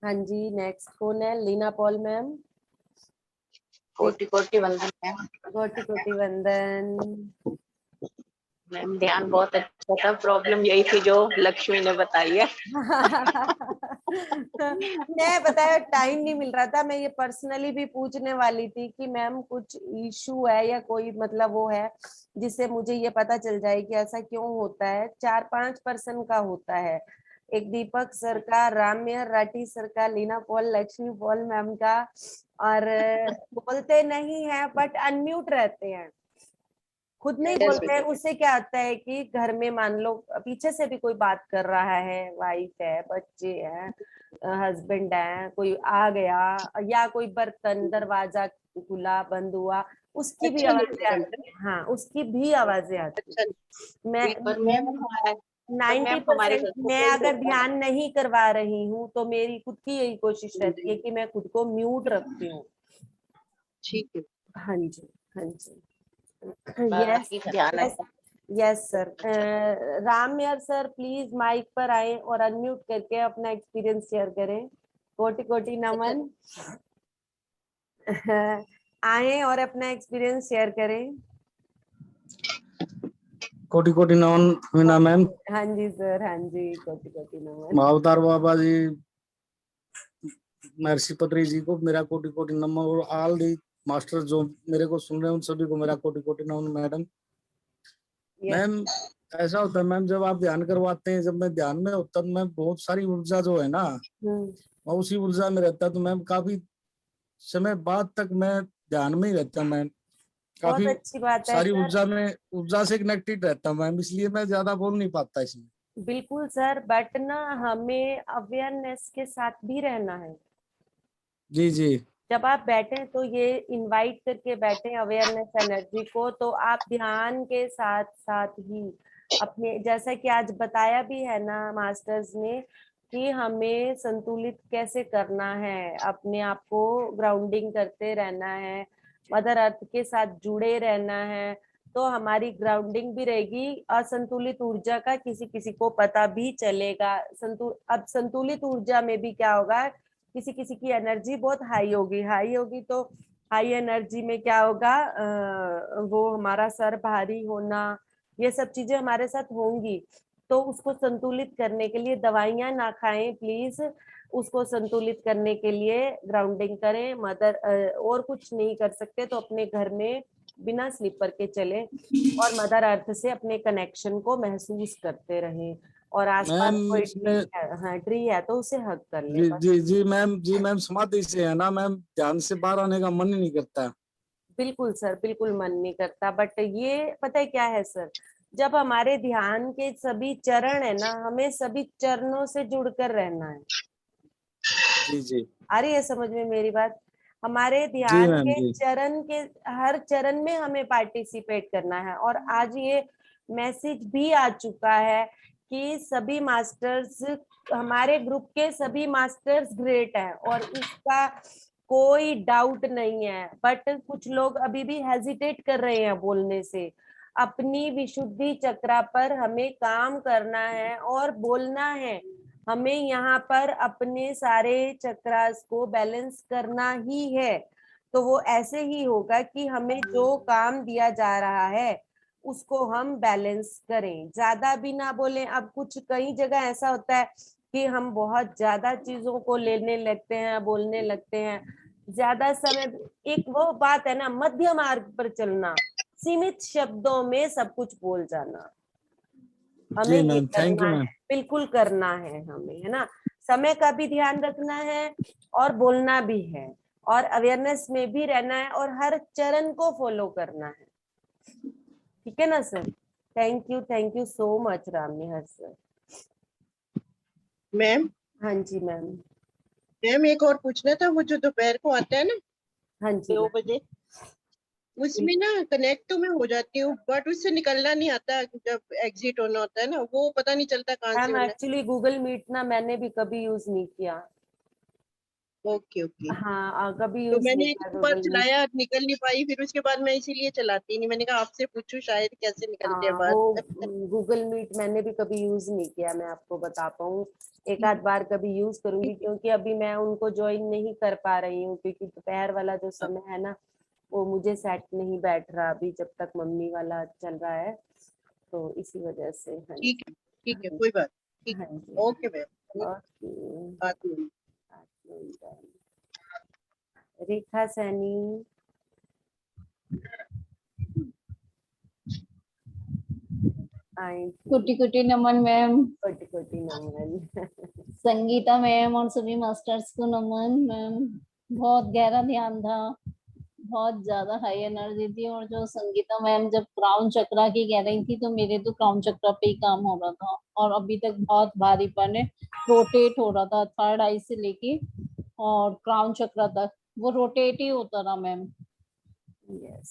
हाँ जी, नेक्स्ट कौन है? लीना पॉल मैम। कोटि कोटि वंदन मैम। कोटि कोटि वंदन। मैम ध्यान बहुत अच्छा था, प्रॉब्लम यही थी जो लक्ष्मी ने बताई है। मैं बताया टाइम नहीं मिल रहा था, मैं ये पर्सनली भी पूछने वाली थी कि मैम कुछ इशू है या कोई मतलब वो है जिससे मुझे ये पता चल जाए कि ऐसा क्यों होता है। 4-5 पर्सन का होता है, एक दीपक सर का, रामयर राठी सर का, लीना पॉल, लक्ष्मी पॉल मैम का, और बोलते नहीं है बट अनम्यूट रहते हैं, खुद नहीं Yes, बोलते हैं। उससे क्या होता है कि घर में मान लो पीछे से भी कोई बात कर रहा है, वाइफ है, बच्चे हैं, हस्बैंड है, कोई आ गया, या कोई बर्तन, दरवाजा खुला बंद हुआ, उसकी भी अच्छा नहीं आवाजें लगा आती मैडम, हैं। हाँ, उसकी भी आवाजें आती अच्छा हैं। मैं पर मैम हमारा, पर मैम हमारे 90% घर में मैं कोई अगर होता ध्यान नहीं करवा रही हूँ तो मेरी खुद की यही कोशिश रहती है कि मैं खुद को म्यूट रखती हूँ। ठीक है। हाँ जी, हाँ जी। यस बाकी ध्यान यस यस सर। राम यार सर प्लीज माइक पर आए और अनम्यूट करके अपना एक्सपीरियंस शेयर करें। कोटि कोटि नमन। आए और अपना एक्सपीरियंस शेयर करें। कोटि कोटि नमन मीना मैम। हाँ जी सर, हाँ जी, कोटि कोटि नमन। अवतार बाबा जी, महर्षि पत्री जी को मेरा कोटि कोटि नमन, और ऑल दी मास्टर जो मेरे को सुन रहे हैं उन सभी को मेरा कोटि कोटि नमन। Madam yes. मैम ऐसा होता है मैम, जब आप ध्यान करवाते हैं, जब मैं ध्यान में होता तो मैं बहुत सारी ऊर्जा जो है ना, मैं उसी ऊर्जा में रहता, तो मैम काफी समय बाद तक मैं ध्यान में ही रहता मैम, बहुत काफी अच्छी बात है सारी सर। ऊर्जा से कनेक्टेड रहता हूँ मैम, इसलिए मैं ज्यादा बोल नहीं पाता इसमें। बिल्कुल सर, बट ना हमें अवेयरनेस के साथ भी रहना है। जी जी जब आप बैठे तो ये इनवाइट करके बैठे अवेयरनेस एनर्जी को, तो आप ध्यान के साथ साथ ही अपने, जैसा कि आज बताया भी है ना मास्टर्स ने, कि हमें संतुलित कैसे करना है, अपने आप को ग्राउंडिंग करते रहना है, मदर अर्थ के साथ जुड़े रहना है, तो हमारी ग्राउंडिंग भी रहेगी। असंतुलित ऊर्जा का किसी किसी को पता भी चलेगा। अब संतुलित ऊर्जा में भी क्या होगा, किसी किसी की एनर्जी बहुत हाई होगी, हाई होगी तो हाई एनर्जी में क्या होगा, वो हमारा सर भारी होना, ये सब चीजें हमारे साथ होंगी। तो उसको संतुलित करने के लिए दवाइयां ना खाएं प्लीज, उसको संतुलित करने के लिए ग्राउंडिंग करें। और कुछ नहीं कर सकते तो अपने घर में बिना स्लीपर के चले और मदर अर्थ से अपने कनेक्शन को महसूस करते रहें। और आसपास मैम कोई ट्री इसमें, है, हाँ ट्री है तो उसे हग कर ले जी बस। जी जी मैम समाधि से है ना मैम, ध्यान से बाहर आने का मन ही नहीं करता। बिल्कुल सर, बिल्कुल मन नहीं करता, बट ये पता है क्या है सर, जब हमारे ध्यान के सभी चरण है ना, हमें सभी चरणों से जुड़कर रहना है। जी जी आ रही है समझ में मेरी बात? हमारे जी ध्यान मैम के जी चरण के हर चरण में हमें पार्टिसिपेट करना है। और आज ये मैसेज भी आ चुका है कि सभी मास्टर्स, हमारे ग्रुप के सभी मास्टर्स ग्रेट हैं और इसका कोई डाउट नहीं है, बट कुछ लोग अभी भी हेजिटेट कर रहे हैं बोलने से। अपनी विशुद्धि चक्रा पर हमें काम करना है और बोलना है। हमें यहाँ पर अपने सारे चक्रास को बैलेंस करना ही है। तो वो ऐसे ही होगा कि हमें जो काम दिया जा रहा है उसको हम बैलेंस करें, ज्यादा भी ना बोलें। अब कुछ कई जगह ऐसा होता है कि हम बहुत ज्यादा चीजों को लेने लगते हैं, बोलने लगते हैं ज्यादा समय। एक वो बात है ना, मध्य मार्ग पर चलना, सीमित शब्दों में सब कुछ बोल जाना, हमें जी ये मैम, थैंक यू करना है, मैम। बिल्कुल करना है हमें, है ना। समय का भी ध्यान रखना है और बोलना भी है और अवेयरनेस में भी रहना है और हर चरण को फॉलो करना है। ठीक है ना sir? Thank you so much Ram Nihar sir. Ma'am हाँ जी मैम। मैम एक और पूछना था, वो जो दोपहर को आता है ना हाँ जी 2 मैम। बजे, उसमें ना कनेक्ट तो मैं हो जाती हूँ बट उससे निकलना नहीं आता, जब एग्जिट होना होता है ना वो पता नहीं चलता कहाँ से मैम होना है। एक्चुअली गूगल मीट ना मैंने भी कभी यूज नहीं किया। Okay okay. हाँ कभी तो यूज मैंने नहीं एक किया बार गूगल मीट। चलाया, निकल नहीं पाई, फिर उसके बाद मैं इसीलिए चलाती नहीं, मैंने कहा आपसे पूछूं शायद कैसे निकलते हैं हाँ बात। वो गूगल मीट मैंने भी कभी यूज नहीं किया, मैं आपको बता पाऊँ। एक आध बार कभी यूज करूंगी क्योंकि अभी मैं उनको ज्वाइन नहीं कर पा रही हूँ क्योंकि दोपहर वाला जो समय है ना वो मुझे सेट नहीं बैठ रहा अभी, जब तक मम्मी वाला चल रहा है, तो इसी वजह से। हाँ जी। ठीक है कोई बात, ठीक हाँ है। जी। Okay ma'am, okay. बात नहीं। रेखा सैनी। आई थी। कोटि कोटि नमन मैम। कोटि कोटि नमन। संगीता मैम और सभी मास्टर्स को नमन मैम। बहुत गहरा ध्यान था, बहुत ज्यादा हाई एनर्जी थी। और जो संगीता मैम जब क्राउन चक्रा की कह रही थी तो मेरे तो क्राउन चक्रा पे ही काम हो रहा था और अभी तक बहुत भारीपन है, रोटेट हो रहा था थर्ड आई से लेके और क्राउन चक्रा तक वो रोटेट ही होता रहा मैम। यस।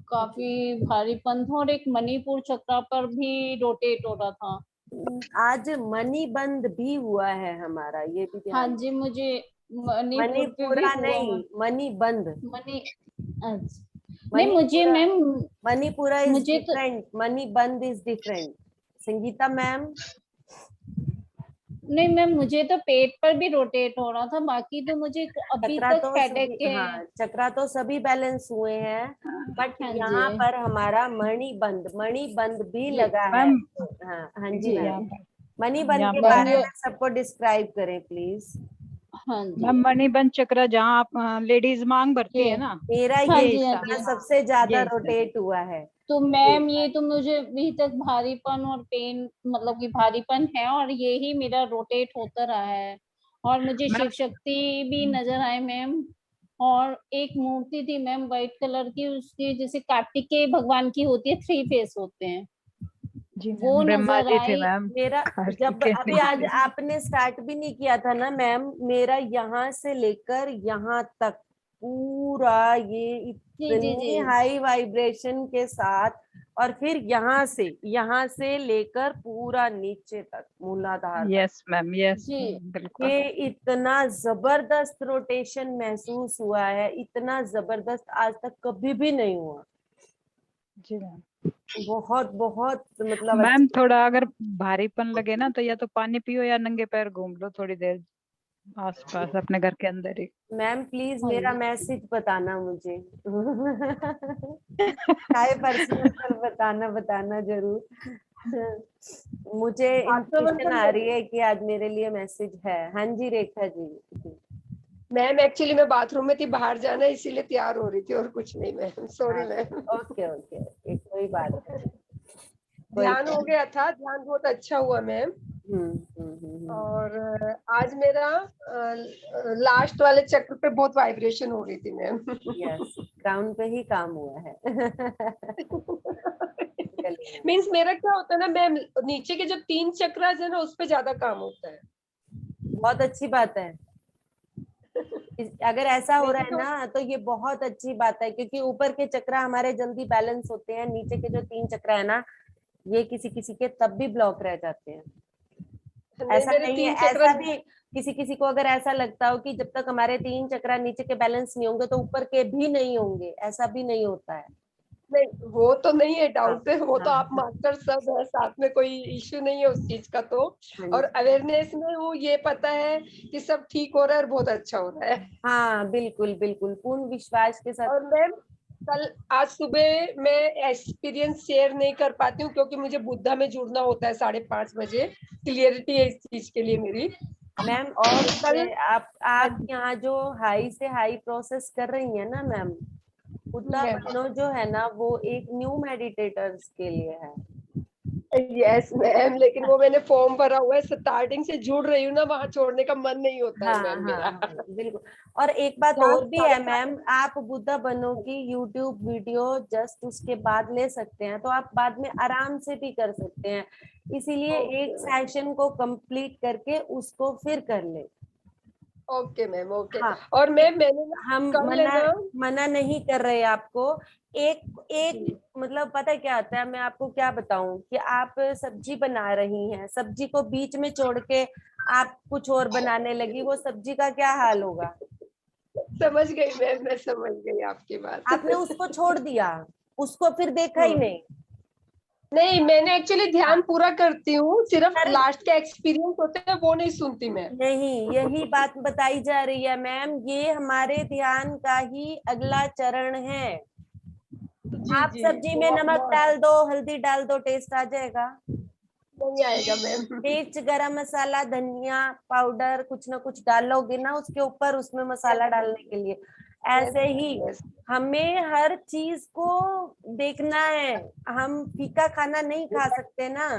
काफी भारीपन था और एक मणिपुर चक्रा पर भी रोटेट हो रहा था। आज मणिबंध भी हुआ है हमारा, ये भी ध्यान। हाँ जी, मुझे मणिपुर पे भी मणिपुरा हुआ। नहीं, मणिबंध। मणि अच्छा नहीं मुझे मणिपुरा, मैम, मणिपुरा इज मुझे तो डिफरेंट, मणिबंध इज डिफरेंट। संगीता मैम। नहीं मैम, मुझे तो पेट पर भी रोटेट हो रहा था, बाकी तो मुझे अभी चक्रा तक तो हेडेक सभी, है। हाँ चक्रा तो सभी बैलेंस हुए हैं बट हाँ यहाँ जी पर हमारा मणिबंध भी जी लगा है। मैम। हाँ हाँ जी जी मैम। मणिबंध यहाँ के पर मैम बारे ये में सबको डिस्क्राइब करें प्लीज। हाँ जी मैम मणिबंध चक्र जहाँ आप लेडीज मांग भरती ये है ना, मेरा हाँ ये जी हाँ हिस्सा जी। सबसे ज्यादा ये हिस्सा। रोटेट हुआ है। तो मैम ये तो मुझे अभी तक भारीपन और पेन, मतलब कि भारीपन है और ये ही मेरा रोटेट होता रहा है। और मुझे शिव मैम शक्ति भी नजर आए मैम। और एक मूर्ति थी मैम व्हाइट कलर की, उसकी जैसे कार्तिकेय भगवान की होती है, 3 फेस होते हैं, जी वो मैम, ब्रह्मा नजर जी थे आई। मैम, मेरा जब कार्तिकेय अभी नहीं आज थे। आपने स्टार्ट भी नहीं किया था ना मैम, मेरा यहाँ से लेकर यहाँ तक पूरा ये जी जी जी इतनी हाई वाइब्रेशन के साथ और फिर यहाँ से लेकर पूरा नीचे तक मूलाधार तक यस मैम, यस जी बिल्कुल। ये इतना जबरदस्त रोटेशन महसूस हुआ है, इतना जबरदस्त आज तक कभी भी नहीं हुआ। जी मैम। बहुत बहुत मतलब मैम अच्छा। थोड़ा अगर भारीपन लगे ना तो या तो पानी पियो या नंगे पैर घूम लो थोड़ी देर आसपास अपने घर के अंदर ही। मैम प्लीज हाँ मेरा जी मैसेज बताना मुझे। चाहे पर्सनल पर बताना जरूर। मुझे इंट्यूशन आ रही है कि आज मेरे लिए मैसेज है। हाँ जी रेखा जी। मैम एक्चुअली मैं बाथरूम में थी, बाहर जाना इसीलिए तैयार हो रही थी और कुछ नहीं ma'am, sorry ma'am. Okay okay okay, कोई बात नहीं। ध्यान हो गया था, ध्यान बहुत अच्छा हुआ मैम। और आज मेरा लास्ट वाले चक्र पे बहुत वाइब्रेशन हो रही थी मैम। यस, ग्राउंड पे ही काम हुआ है। मीन्स मेरा क्या होता है ना मैम, नीचे के जो 3 चक्रास है ना उस पे ज्यादा काम होता है। बहुत अच्छी बात है। अगर ऐसा हो रहा है ना तो ये बहुत अच्छी बात है क्योंकि ऊपर के चक्रा हमारे जल्दी बैलेंस होते हैं, नीचे के जो 3 चक्रा है ना ये किसी किसी के तब भी ब्लॉक रह जाते हैं। ऐसा नहीं है, ऐसा भी किसी किसी को अगर ऐसा लगता हो कि जब तक हमारे 3 चक्रा नीचे के बैलेंस नहीं होंगे तो ऊपर के भी नहीं होंगे, ऐसा भी नहीं होता है। नहीं, वो तो नहीं है डाउट, वो तो हाँ, आप मास्टर सब है, साथ में कोई इश्यू नहीं है उस चीज का तो। और अवेयरनेस में वो ये पता है कि सब ठीक हो रहा है और बहुत अच्छा हो रहा है। हाँ बिल्कुल बिल्कुल, पूर्ण विश्वास के साथ। और मैम कल आज सुबह मैं एक्सपीरियंस शेयर नहीं कर पाती हूँ क्योंकि मुझे बुद्धा में जुड़ना होता है 5:30 बजे। क्लियरिटी है इस चीज के लिए मेरी मैम। और कल। आप यहाँ जो हाई से हाई प्रोसेस कर रही हैं ना मैम, बुद्धा बनो जो है ना, वो एक न्यू मेडिटेटर्स के लिए है। यस मैम, लेकिन वो मैंने फॉर्म भरा हुआ है, स्टार्टिंग से जुड़ रही हूँ ना, वहाँ छोड़ने का मन नहीं होता है मैम मेरा। बिल्कुल। और एक बात और भी है मैम, आप बुद्धा बनो की यूट्यूब वीडियो जस्ट उसके बाद ले सकते हैं, तो आप बाद में आराम से भी कर सकते हैं। इसीलिए एक सेशन को कंप्लीट करके उसको फिर कर ले। Okay ma'am, okay. हाँ, और मैम मैंने हम मना नहीं कर रहे आपको। एक मतलब पता है क्या आता है, मैं आपको क्या बताऊं कि आप सब्जी बना रही हैं, सब्जी को बीच में छोड़ के आप कुछ और बनाने लगी, वो सब्जी का क्या हाल होगा? समझ गई मैम, मैं समझ गई आपकी बात। आपने उसको छोड़ दिया, उसको फिर देखा ही नहीं। नहीं, मैंने एक्चुअली ध्यान पूरा करती हूँ, सिर्फ लास्ट का एक्सपीरियंस होते हैं वो नहीं सुनती मैं। नहीं, यही बात बताई जा रही है मैम, ये हमारे ध्यान का ही अगला चरण है। आप सब्जी में नमक डाल दो, हल्दी डाल दो, टेस्ट आ जाएगा? नहीं आएगा मैम। मिर्च, गरम मसाला, धनिया पाउडर कुछ ना कुछ डालोगे ना उसके ऊपर, उसमें मसाला डालने के लिए। ऐसे ही हमें हर चीज को देखना है। हम फीका खाना नहीं खा सकते ना,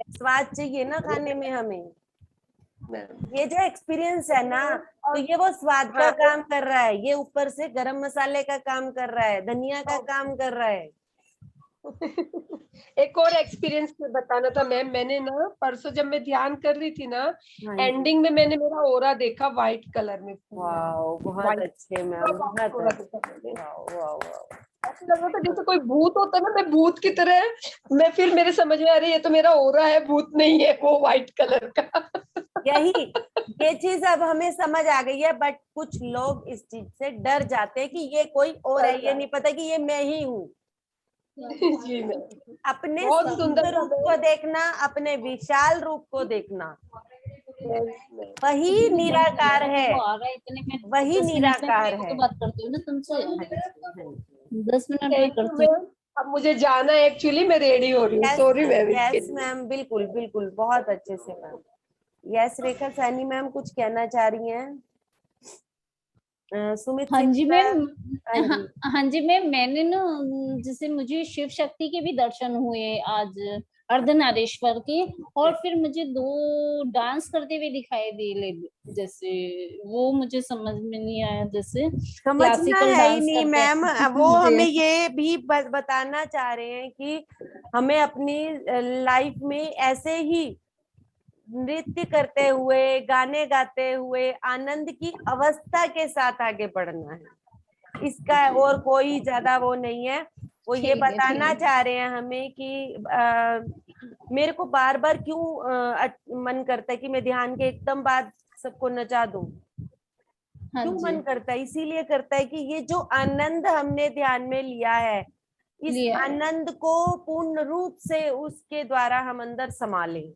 स्वाद चाहिए ना खाने में हमें। ये जो एक्सपीरियंस है ना, तो ये वो स्वाद का काम कर रहा है, ये ऊपर से गरम मसाले का काम कर रहा है, धनिया का काम कर रहा है। एक और एक्सपीरियंस बताना था मैम, मैंने ना परसों जब मैं ध्यान कर रही थी ना, एंडिंग में मैंने मेरा ऑरा देखा व्हाइट कलर में। वाओ, बहुत अच्छे मैम, बहुत ऐसा लग रहा था जैसे कोई भूत होता है ना, मैं भूत की तरह, मैं फिर मेरे समझ में आ रही है ये तो मेरा ऑरा है, भूत नहीं है वो व्हाइट कलर का। यही ये चीज अब हमें समझ आ गई है, बट कुछ लोग इस चीज से डर जाते हैं कि ये कोई और है, ये नहीं पता कि ये मैं ही हूँ। जी मैम, अपने बहुत सुंदर रूप को देखना, अपने विशाल रूप को देखना, वही निराकार है, वही निराकार है। बात करती हूँ ना तुमसे, 10 मिनट में करती हूँ। अब मुझे जाना है एक्चुअली, मैं रेडी हो रही हूँ। Sorry ma'am. यस मैम, बिल्कुल बिल्कुल, बहुत अच्छे से मैम। यस रेखा सैनी मैम कुछ कहना चाह रही हैं? सुमित? हाँ जी मैम, हाँ जी मैम, मैंने ना जैसे मुझे शिव शक्ति के भी दर्शन हुए आज, अर्धनारीश्वर के, और फिर मुझे 2 डांस करते हुए दिखाई दे, जैसे वो मुझे समझ में नहीं आया, जैसे समझना है ही नहीं मैम, वो हमें ये भी बताना चाह रहे हैं कि हमें अपनी लाइफ में ऐसे ही नृत्य करते हुए, गाने गाते हुए, आनंद की अवस्था के साथ आगे बढ़ना है। इसका और कोई ज्यादा वो नहीं है। वो ये बताना चाह रहे हैं हमें कि मेरे को बार बार क्यों मन करता है कि मैं ध्यान के एकदम बाद सबको नचा दूं। क्यों मन करता है? इसीलिए करता है कि ये जो आनंद हमने ध्यान में लिया है, इस आनंद को पूर्ण रूप से उसके द्वारा हम अंदर संभालें।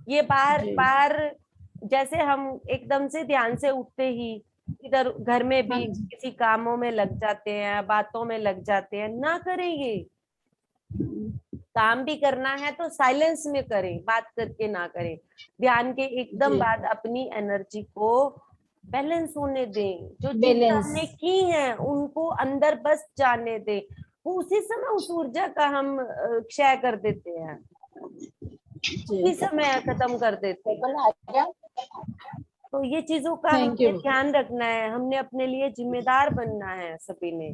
ये बार बार जैसे हम एकदम से ध्यान से उठते ही इधर घर में भी किसी कामों में लग जाते हैं, बातों में लग जाते हैं, ना करें। ये काम भी करना है तो साइलेंस में करें, बात करके ना करें। ध्यान के एकदम बाद अपनी एनर्जी को बैलेंस होने दें। जो चीजें हमने की हैं उनको अंदर बस जाने दें। उसी समय उस ऊर्जा का हम क्षय कर देते हैं, उसी समय खत्म कर देते हैं। तो ये चीजों का हमें ध्यान रखना है, हमने अपने लिए जिम्मेदार बनना है सभी ने।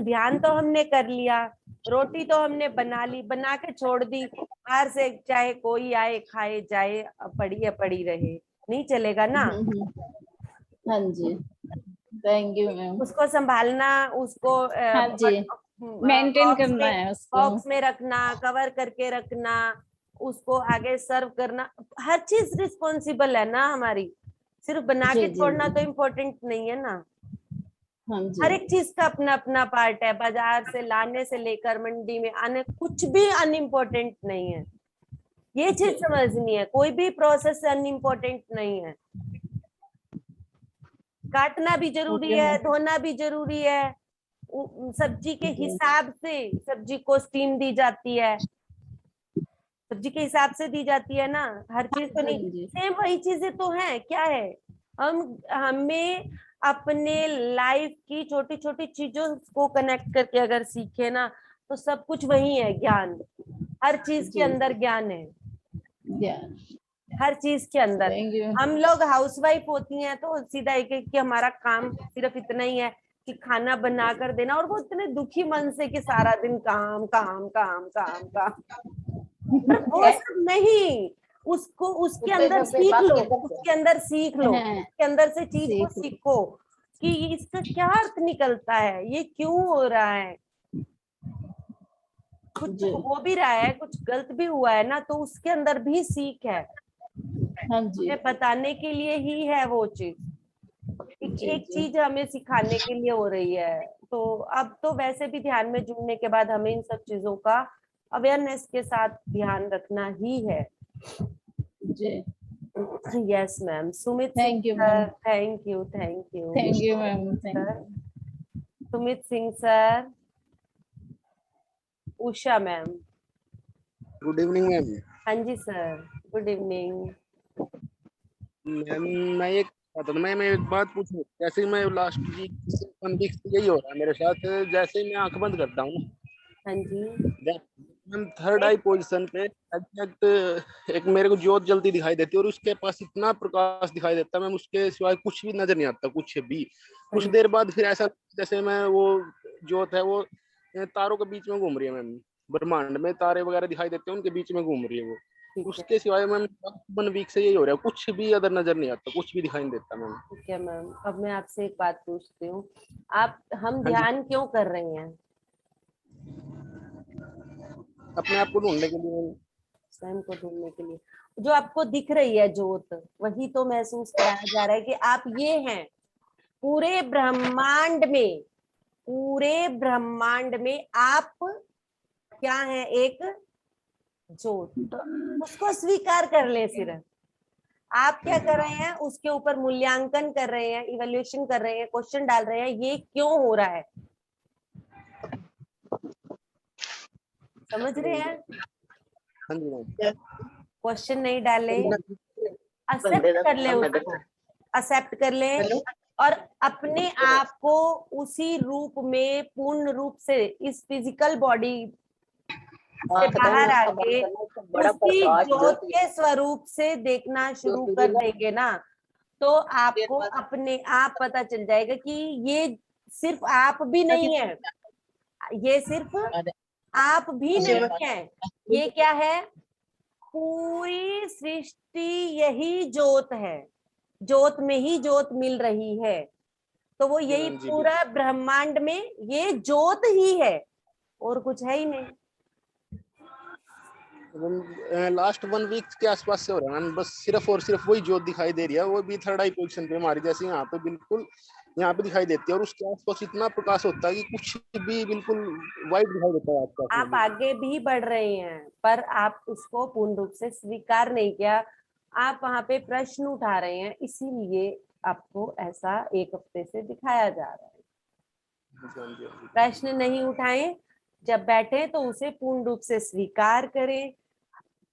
ध्यान तो हमने कर लिया, रोटी तो हमने बना ली, बना के छोड़ दी, बाहर से चाहे कोई आए खाए जाए, पड़ी रहे, नहीं चलेगा ना। हाँ जी, थैंक यू मैम। उसको संभालना, उसको मेंटेन करना है, उसको बॉक्स में रखना, कवर करके रखना, उसको आगे सर्व करना, हर चीज रिस्पॉन्सिबल है ना हमारी। सिर्फ बना के छोड़ना तो इम्पोर्टेंट नहीं है ना। हाँ जी। हर एक चीज का अपना अपना पार्ट है। बाजार से लाने से लेकर मंडी में आने, कुछ भी अनइम्पोर्टेंट नहीं है। ये चीज समझनी है, कोई भी प्रोसेस अनइम्पोर्टेंट नहीं है। काटना भी जरूरी है, धोना भी जरूरी है। सब्जी के हिसाब से सब्जी को स्टीम दी जाती है, सब्जी के हिसाब से दी जाती है ना, हर चीज तो नहीं। सेम वही चीजें तो हैं, क्या है, हमें अपने लाइफ की छोटी छोटी चीजों को कनेक्ट करके अगर सीखे ना, तो सब कुछ वही है। ज्ञान, हर चीज के अंदर ज्ञान है, हर चीज के अंदर। हम लोग हाउसवाइफ होती हैं तो सीधा एक एक कि हमारा काम सिर्फ इतना ही है कि खाना बना कर देना, और वो इतने दुखी मन से कि सारा दिन काम काम काम काम काम। पर वो सब नहीं, उसको उसके अंदर सीख लो, उसके अंदर सीख लो, उसके अंदर से चीज को सीखो कि इसका क्या अर्थ निकलता है, ये क्यों हो रहा है। कुछ हो भी रहा है, कुछ गलत भी हुआ है ना, तो उसके अंदर भी सीख है। हाँ जी। बताने के लिए ही है वो चीज, एक चीज हमें सिखाने के लिए हो रही है। तो अब तो वैसे भी ध्यान में जुड़ने के बाद हमें इन सब चीजों का अवेयरनेस के साथ ध्यान रखना ही है। जी। Yes ma'am. Sumit thank you Singh ma'am. Sir, thank you thank you. Thank you ma'am, thank you. Sumit Singh sir, Usha ma'am. Good evening ma'am. हाँ जी सर, गुड इवनिंग मैम। मैं एक बात पूछूं, जैसे मैं लास्ट वीक 1 वीक से यही हो रहा है मेरे साथ। जैसे ही मैं आंख बंद करता हूँ, हाँ जी मैम, थर्ड आई पोजीशन पे एग्जैक्ट एक मेरे को ज्योत जलती दिखाई देती है, और उसके पास इतना प्रकाश दिखाई देता है मैम, उसके सिवाय कुछ भी नजर नहीं आता, कुछ भी। कुछ देर बाद फिर ऐसा जैसे मैं वो ज्योत है वो तारों के बीच में घूम रही है मैम, ब्रह्मांड में तारे वगैरह दिखाई देते हैं, उनके बीच में घूम रही है वो। उसके सिवाय मैम 1 वीक से यही हो रहा है, कुछ भी अदर नजर नहीं आता, कुछ भी दिखाई नहीं देता मैम। ठीक है मैम। अब मैं आपसे एक बात पूछती हूँ, हम ध्यान क्यों कर रहे हैं? अपने आप को ढूंढने के लिए, स्वयं को ढूंढने के लिए। जो आपको दिख रही है ज्योत, वही तो महसूस कराया जा रहा है कि आप ये हैं। पूरे ब्रह्मांड में, पूरे ब्रह्मांड में आप क्या हैं? एक ज्योत। उसको स्वीकार कर ले। सिर्फ आप क्या कर रहे हैं, उसके ऊपर मूल्यांकन कर रहे हैं, इवैल्यूएशन कर रहे हैं, क्वेश्चन डाल रहे हैं, ये क्यों हो रहा है। समझ रहे हैं? क्वेश्चन नहीं डाले, एक्सेप्ट कर ले, उसको एक्सेप्ट कर ले, और अपने आप को उसी रूप में पूर्ण रूप से इस फिजिकल बॉडी से बाहर आके उसी ज्योत के स्वरूप से देखना शुरू कर देंगे ना, तो आपको अपने आप पता चल जाएगा कि ये सिर्फ आप भी नहीं है, ये सिर्फ आप भी नहीं है, ये क्या है? पूरी सृष्टि यही ज्योत है, ज्योत में ही ज्योत मिल रही है। तो वो यही पूरा ब्रह्मांड में ये ज्योत ही है, और कुछ है ही नहीं। लास्ट 1 वीक के आसपास से हो रहा है मैम, बस सिर्फ और सिर्फ वही ज्योत दिखाई दे रही है, वो भी थर्ड आई पोजीशन पे हमारी जैसे यहाँ पे बिल्कुल यहाँ पे दिखाई देती है, और उसके आसपास इतना प्रकाश होता है कि कुछ भी बिल्कुल वाइट दिखाई देता है आसपास। आप आगे भी बढ़ रहे हैं, पर आप उसको पूर्ण रूप से स्वीकार नहीं किया। आप वहां पे प्रश्न उठा रहे हैं, इसीलिए आपको ऐसा 1 हफ्ते से दिखाया जा रहा है। प्रश्न नहीं उठाएं, जब बैठे तो उसे पूर्ण रूप से स्वीकार करें,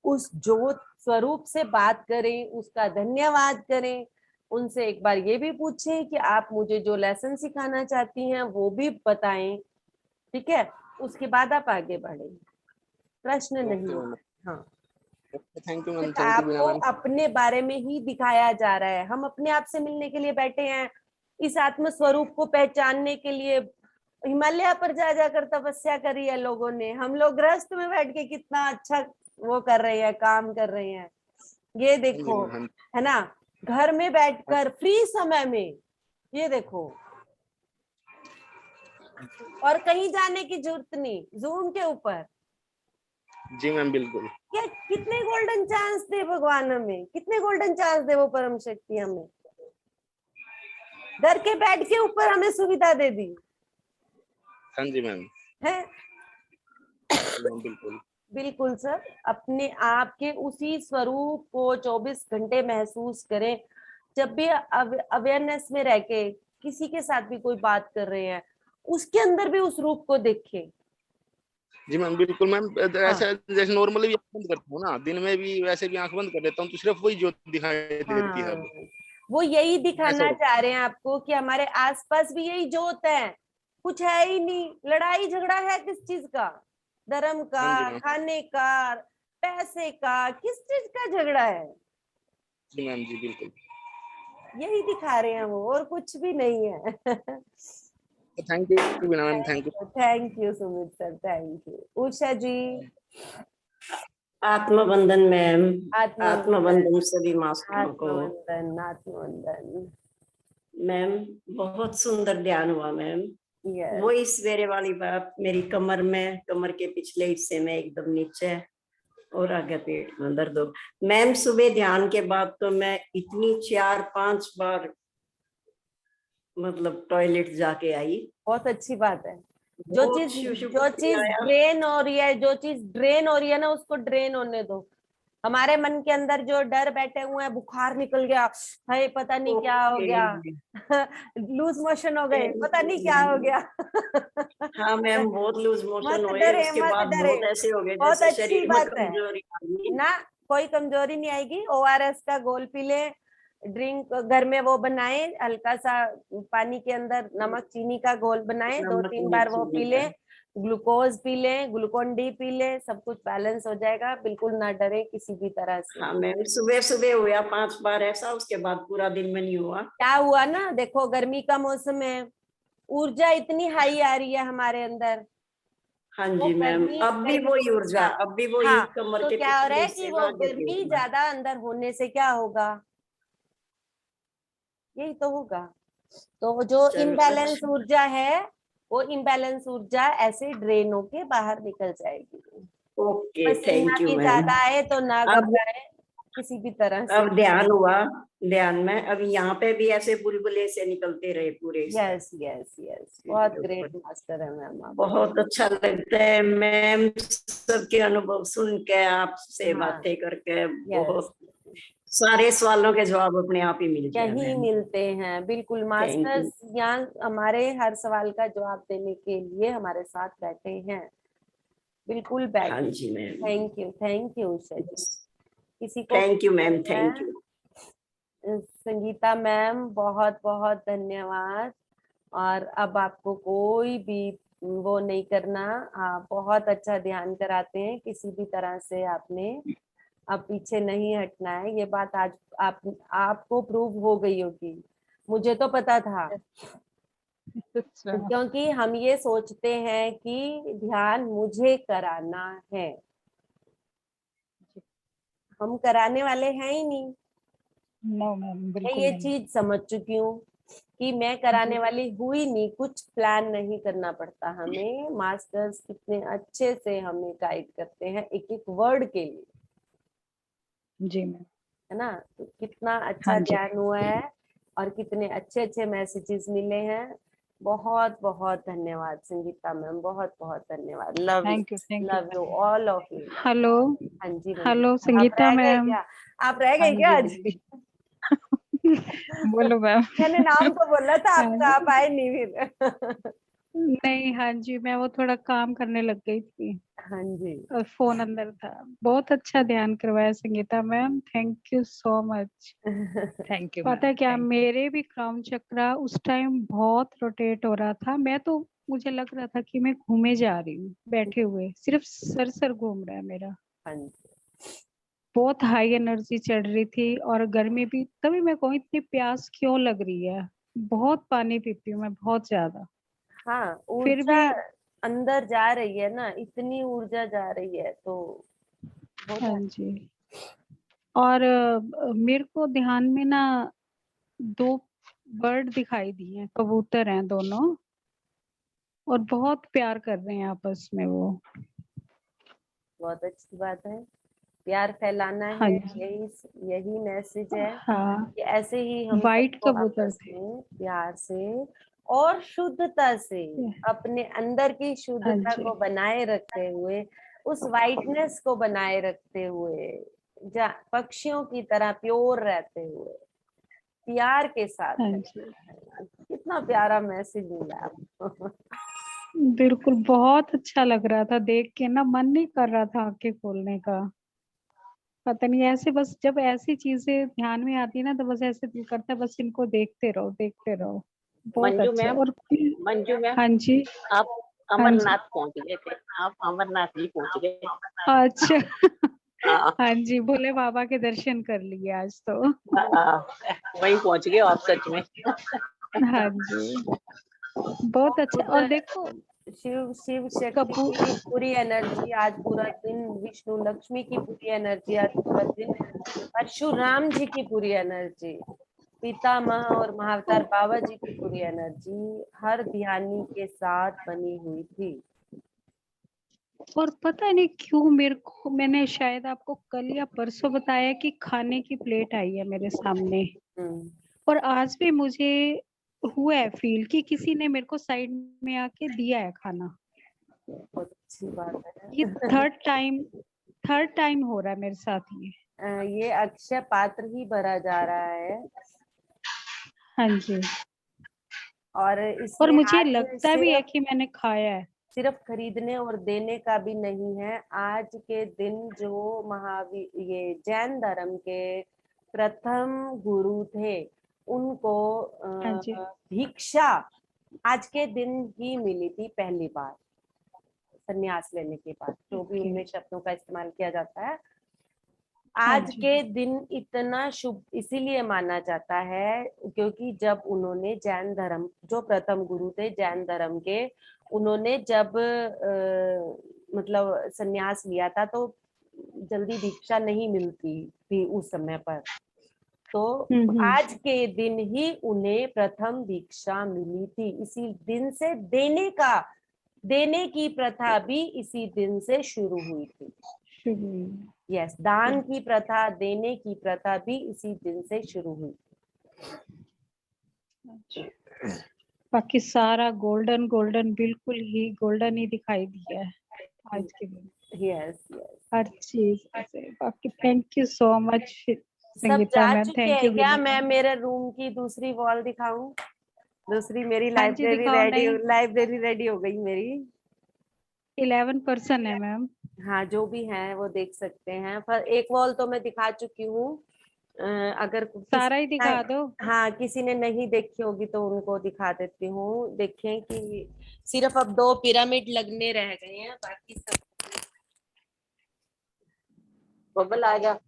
उस ज्योत स्वरूप से बात करें, उसका धन्यवाद करें। उनसे एक बार ये भी पूछें कि आप मुझे जो लेसन सिखाना चाहती हैं वो भी बताएं, ठीक है? उसके बाद आप आगे बढ़ें, प्रश्न नहीं। हाँ, थैंक यू मैम। आपको अपने बारे में ही दिखाया जा रहा है। हम अपने आप से मिलने के लिए बैठे हैं, इस आत्म स्वरूप को पहचानने के लिए। हिमालय पर जा जाकर तपस्या करी है लोगों ने, हम लोग गृहस्थ में बैठ के कितना अच्छा वो कर रहे हैं, काम कर रहे हैं। ये देखो, है ना, घर में बैठकर फ्री समय में, ये देखो, और कहीं जाने की जरूरत नहीं, जूम के ऊपर। जी मैम, बिल्कुल। क्या कितने गोल्डन चांस दे भगवान हमें, कितने गोल्डन चांस दे वो परम शक्ति हमें। घर के बेड के ऊपर हमें सुविधा दे दी हाँ जी मैम। है। बिल्कुल बिल्कुल सर, अपने आप के उसी स्वरूप को 24 घंटे महसूस करें। जब भी अवेयरनेस में रह के किसी के साथ भी कोई बात कर रहे हैं, उसके अंदर भी उस रूप को देखें। जी मैम बिल्कुल मैम। ऐसा जैसे नॉर्मली भी आंख बंद करता हूँ ना, दिन में भी वैसे भी आंख बंद कर देता हूँ तो सिर्फ वही ज्योति दिखाई देती है अब। वो यही दिखाना चाह रहे हैं आपको कि हमारे आसपास भी यही ज्योत है, कुछ है ही नहीं। लड़ाई झगड़ा है किस चीज का? धर्म का, खाने का, पैसे का, किस चीज का झगड़ा है? जी मैम जी बिल्कुल। यही दिखा रहे हैं वो, और कुछ भी नहीं है। Thank you ma'am, thank you. Thank you Sumit sir, thank you. Usha ji. आत्मवंदन मैम। आत्मवंदन सभी मास्टरों को। आत्मवंदन आत्मवंदन। मैम बहुत सुंदर ध्यान हुआ मैम। Yes. वो इस सवेरे वाली बात, मेरी कमर में, कमर के पिछले हिस्से में एकदम नीचे और आगे पेट में दर्द हो। मैम सुबह ध्यान के बाद तो मैं इतनी 4-5 बार मतलब टॉयलेट जाके आई। बहुत अच्छी बात है। जो चीज ड्रेन हो रही है, जो चीज ड्रेन हो रही है ना, उसको ड्रेन होने दो। हमारे मन के अंदर जो डर बैठे हुए हैं, बुखार निकल गया, है पता नहीं क्या हो गया, लूज मोशन हो गए, पता नहीं क्या हो गया। हाँ मैम बहुत लूज मोशन हुए, डरे, उसके बाद बहुत ऐसे हो गए बहुत जैसे अच्छी शरीर में बात है कमजोरी आ गई। ना। कोई कमजोरी नहीं आएगी। ORS का घोल पी ले, ड्रिंक घर में वो बनाए, हल्का सा पानी के अंदर नमक चीनी का घोल बनाए, 2-3 बार वो पी ले, ग्लूकोज पी ले, ग्लूकोन डी पी ले, सब कुछ बैलेंस हो जाएगा। बिल्कुल ना डरे किसी भी तरह से। हाँ मैम सुबह सुबह हुआ 5 बार ऐसा, उसके बाद पूरा दिन में नहीं हुआ। क्या हुआ ना, देखो गर्मी का मौसम है, ऊर्जा इतनी हाई आ रही है हमारे अंदर। हाँ जी मैम, अब भी वही ऊर्जा, अब भी वही हाँ, कमर तो के क्या हो रहा है पिछले कि हिस्से वो में गर्मी ज्यादा अंदर होने से क्या होगा, यही तो होगा। तो जो इम्बैलेंस ऊर्जा है, वो इम्बैलेंस ऊर्जा ऐसे ड्रेन होके बाहर निकल जाएगी। ओके थैंक यू भी मैम। ज्यादा आए तो ना घबराए किसी भी तरह से। अब ध्यान हुआ, ध्यान में अब यहाँ पे भी ऐसे बुलबुले से निकलते रहे पूरे। यस यस यस, बहुत ग्रेट मास्टर है मैम आप। बहुत अच्छा लगता है मैम सबके अनुभव सुन के, आपसे बातें करके। बहुत सारे सवालों के जवाब अपने आप ही मिल गए। यही मिलते हैं, बिल्कुल। मास्टर्स यहाँ हमारे हर सवाल का जवाब देने के लिए हमारे साथ बैठे हैं, बिल्कुल बैठे। हाँ जी मैम। थैंक यू उषा जी। किसी को thank you ma'am, thank you. Sangeeta ma'am बहुत बहुत धन्यवाद। और अब आपको कोई भी वो नहीं करना, आप बहुत अच्छा ध्यान कराते हैं, किसी भी तरह से आपने अब पीछे नहीं हटना है। ये बात आज आपको प्रूव हो गई होगी, मुझे तो पता था। क्योंकि हम ये सोचते हैं कि ध्यान मुझे कराना है, हम कराने वाले हैं ही नहीं। नो मैम मैं ये चीज समझ चुकी हूँ कि मैं कराने वाली हुई नहीं। कुछ प्लान नहीं करना पड़ता हमें। मास्टर्स कितने अच्छे से हमें गाइड करते हैं एक एक वर्ड के लिए। जी मैम, है ना? तो कितना अच्छा ज्ञान हुआ है और कितने अच्छे अच्छे मैसेजेस मिले हैं। बहुत बहुत धन्यवाद संगीता मैम, बहुत बहुत धन्यवाद। Love you all of you. Hello. हाँ जी हेलो संगीता मैम। आप रह गए क्या आज? बोलो मैम। मैंने नाम तो बोला था आपका, आप आए नहीं फिर। नहीं, हाँ जी, मैं वो थोड़ा काम करने लग गई थी। हाँ जी। और फोन अंदर था। बहुत अच्छा ध्यान करवाया Sangeeta ma'am, thank you so much. Thank you. पता है क्या, मेरे भी क्राउन चक्रा उस टाइम बहुत रोटेट हो रहा था। मैं तो, मुझे लग रहा था कि मैं घूमे जा रही हूँ बैठे हुए, सिर्फ सर घूम रहा है मेरा। बहुत हाई एनर्जी चढ़ रही थी और गर्मी भी। तभी मैं कहूँ इतनी प्यास क्यों लग रही है। बहुत पानी पीती हूँ मैं, बहुत ज्यादा। हाँ, फिर ऊर्जा भी अंदर जा रही है ना, इतनी ऊर्जा जा रही है तो हाँ जी। और मेरे को ध्यान में ना 2 बर्ड दिखाई दिए, कबूतर हैं दोनों, और बहुत प्यार कर रहे हैं आपस में वो। बहुत अच्छी बात है। प्यार फैलाना हाँ है, जी। यही मैसेज है हाँ, कि ऐसे ही हम वाइट सबको कबूतर आपस थे। में प्यार से और शुद्धता से अपने अंदर की हाँ शुद्धता जी। को बनाए रखते हुए, उस वाइटनेस को बनाए रखते हुए, पक्षियों की तरह प्योर रहते हुए प्यार के साथ हाँ है। जी। कितना प्यारा मैसेज मिला आपको। बिल्कुल, बहुत अच्छा लग रहा था देख के ना, मन नहीं कर रहा था आंखें खोलने का। पता नहीं, ऐसे बस जब ऐसी चीजें ध्यान में आती है ना, तो बस ऐसे दिल करता है बस इनको देखते रहो, देखते रहो। बहुत मंजू अच्छा। मैम, और मंजू मैम, हाँ जी। आप हाँ जी। अमरनाथ पहुंच गए थे, आप अमरनाथ ही पहुंच गए। अच्छा। हाँ, हाँ जी, भोले बाबा के दर्शन कर लिए आज तो। वहीं पहुंच गए आप सच में। हाँ जी, बहुत अच्छा। और देखो शिव शक्ति कपूर, की पूरी एनर्जी आज पूरा दिन, विष्णु लक्ष्मी की पूरी एनर्जी आज पूरा दिन, परशुराम जी की पूरी एनर्जी, पितामह और महाअवतार बाबा जी की पूरी एनर्जी हर ध्यानी के साथ बनी हुई थी। और पता नहीं क्यों मेरे को, मैंने शायद आपको कल या परसों बताया कि खाने की प्लेट आई है मेरे सामने, और आज भी मुझे हुआ है फील कि किसी ने मेरे को साइड में आके दिया है खाना। बहुत अच्छी बात है। ये थर्ड टाइम हो रहा है मेरे साथ ये अक्षय पात्र ही भरा जा रहा है। हाँ जी। और और इसमें मुझे आज लगता भी है कि मैंने खाया है। सिर्फ खरीदने और देने का भी नहीं है। आज के दिन जो महावीर, ये जैन धर्म के प्रथम गुरु थे, उनको हाँ जी। भिक्षा आज के दिन ही मिली थी पहली बार, संन्यास लेने के बाद, जो भी उनमें शब्दों का इस्तेमाल किया जाता है। आज के दिन इतना शुभ इसीलिए माना जाता है क्योंकि जब उन्होंने जैन धर्म, जो प्रथम गुरु थे जैन धर्म के, उन्होंने जब मतलब संन्यास लिया था, तो जल्दी दीक्षा नहीं मिलती थी उस समय पर, तो आज के दिन ही उन्हें प्रथम दीक्षा मिली थी। इसी दिन से देने की प्रथा भी इसी दिन से शुरू हुई थी। यस, दान की प्रथा, देने की प्रथा भी इसी दिन से शुरू हुई। बाकी सारा गोल्डन गोल्डन, बिल्कुल ही गोल्डन ही दिखाई दिया है आज के दिन। यस हर चीज से। बाकी थैंक यू सो मच सब संगीता जा मैम, चुके थैंक हैं यू। क्या? मैं मेरे रूम की दूसरी वॉल दिखाऊं? दूसरी मेरी हाँ जी, दिखाओ। नहीं, लाइब्रेरी रेडी हो गई मेरी। 11% है मैम। हाँ, जो भी है वो देख सकते हैं, पर एक वॉल तो मैं दिखा चुकी हूँ। अगर सारा ही दिखा दो। हाँ, किसी ने नहीं देखी होगी तो उनको दिखा देती हूँ। देखें कि सिर्फ अब 2 पिरामिड लगने रह गए हैं, बाकी सब बबल आ गया।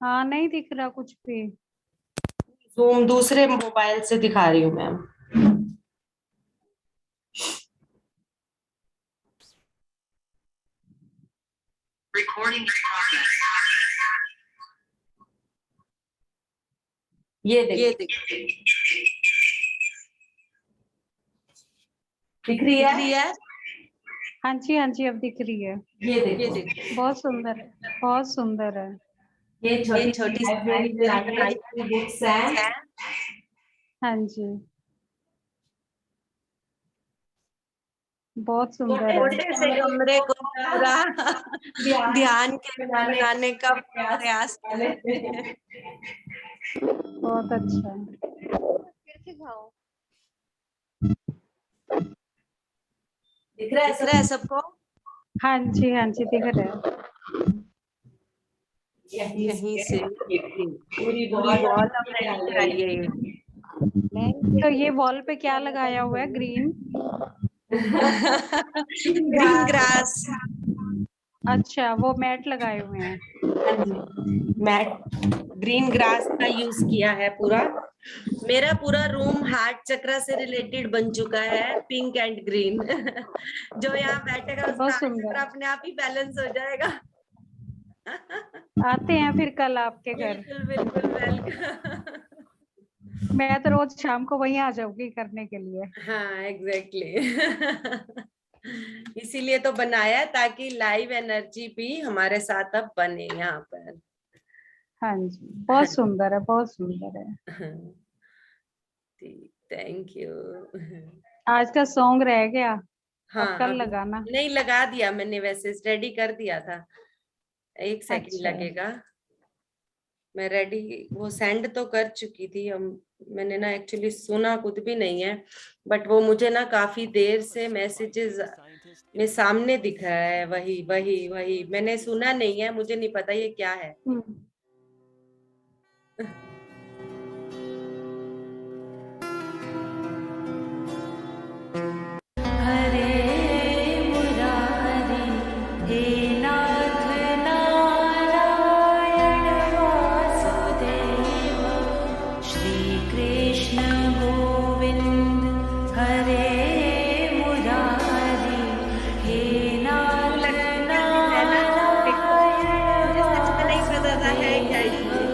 हाँ, नहीं दिख रहा कुछ भी। जूम दूसरे मोबाइल से दिखा रही हूँ मैम। Recording ये दिख रही है। हाँ जी, हाँ जी, अब दिख रही है। ये देखो, बहुत सुंदर है, बहुत सुंदर है। ये छोटी लाइब्रेरी बुक्स हैं। हाँ जी, बहुत सुंदर है। छोटे से कमरे को पूरा ध्यान के बनाने का प्रयास कर रहे हैं। बहुत अच्छा। दिख रहा है सबको? हाँ जी, हाँ जी, दिख रहा है। यहीं से पूरी वॉल अब रेडी कराइए। तो ये वॉल पे क्या लगाया हुआ है? Green grass. अच्छा, वो मैट लगाए हुए हैं। मैट ग्रीन ग्रास का यूज किया है पूरा। मेरा पूरा रूम हार्ट चक्रा से रिलेटेड बन चुका है, पिंक एंड ग्रीन। जो यहाँ बैठेगा उसका बहुत हार्ट सुंदर। चक्रा अपने आप ही बैलेंस हो जाएगा। आते हैं फिर कल आपके घर। बिल्कुल बिल्कुल वेलकम। मैं तो रोज शाम को वहीं आ जाऊंगी करने के लिए। हाँ एग्जैक्टली। इसीलिए तो बनाया है ताकि लाइव एनर्जी भी हमारे साथ अब बने यहाँ पर। हाँ जी, बहुत सुंदर है, बहुत सुंदर है। Thank you. आज का सॉन्ग रह गया, हाँ अब कल अब लगाना। नहीं, लगा दिया मैंने, वैसे रेडी कर दिया था। 1 सेकंड अच्छा। लगेगा। मैं रेडी वो सेंड तो कर चुकी थी। हम मैंने ना एक्चुअली सुना कुछ भी नहीं है, बट वो मुझे ना काफी देर से मैसेजेस में सामने दिख रहा है। वही वही वही मैंने सुना नहीं है, मुझे नहीं पता ये क्या है। मुझे सच में नहीं पता था है क्या इसमें।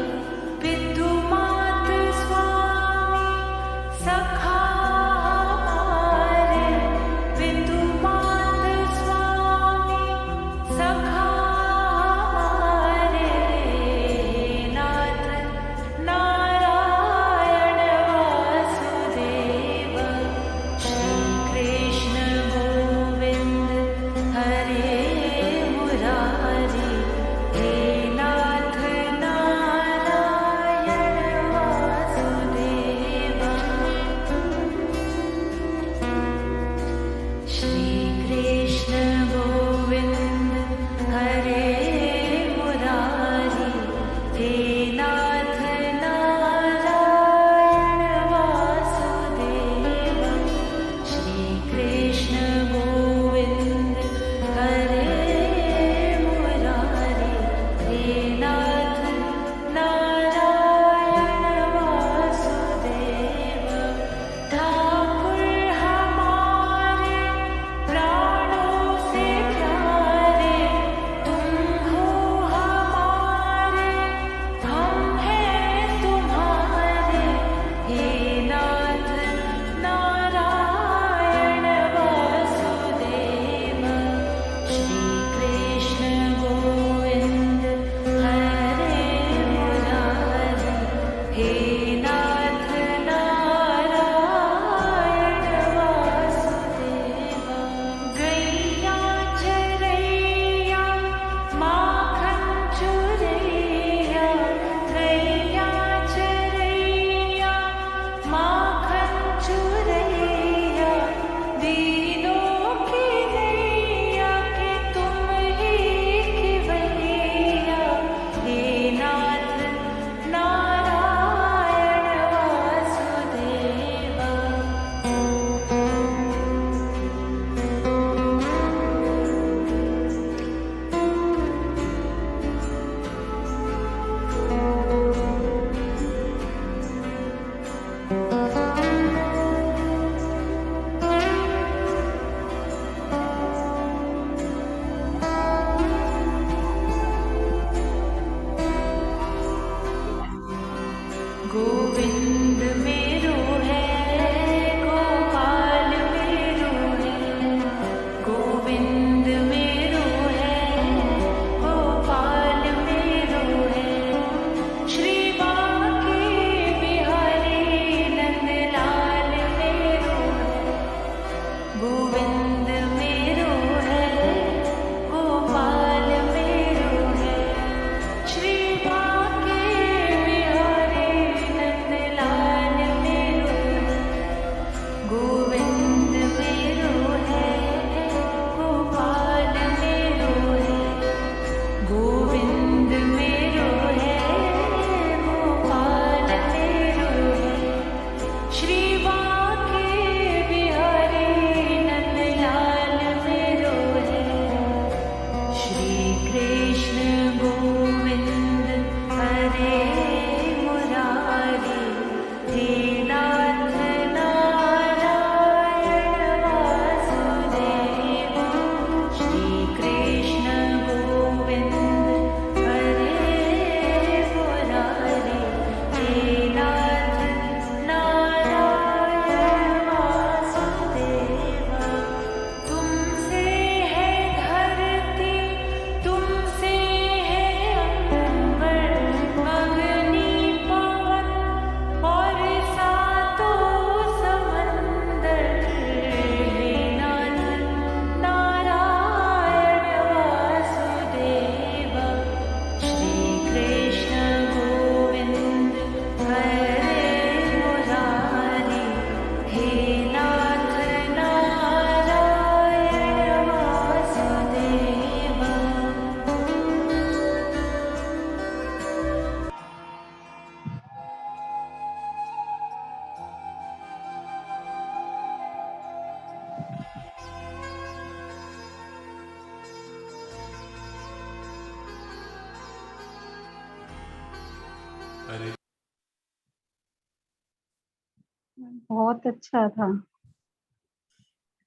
बहुत अच्छा था।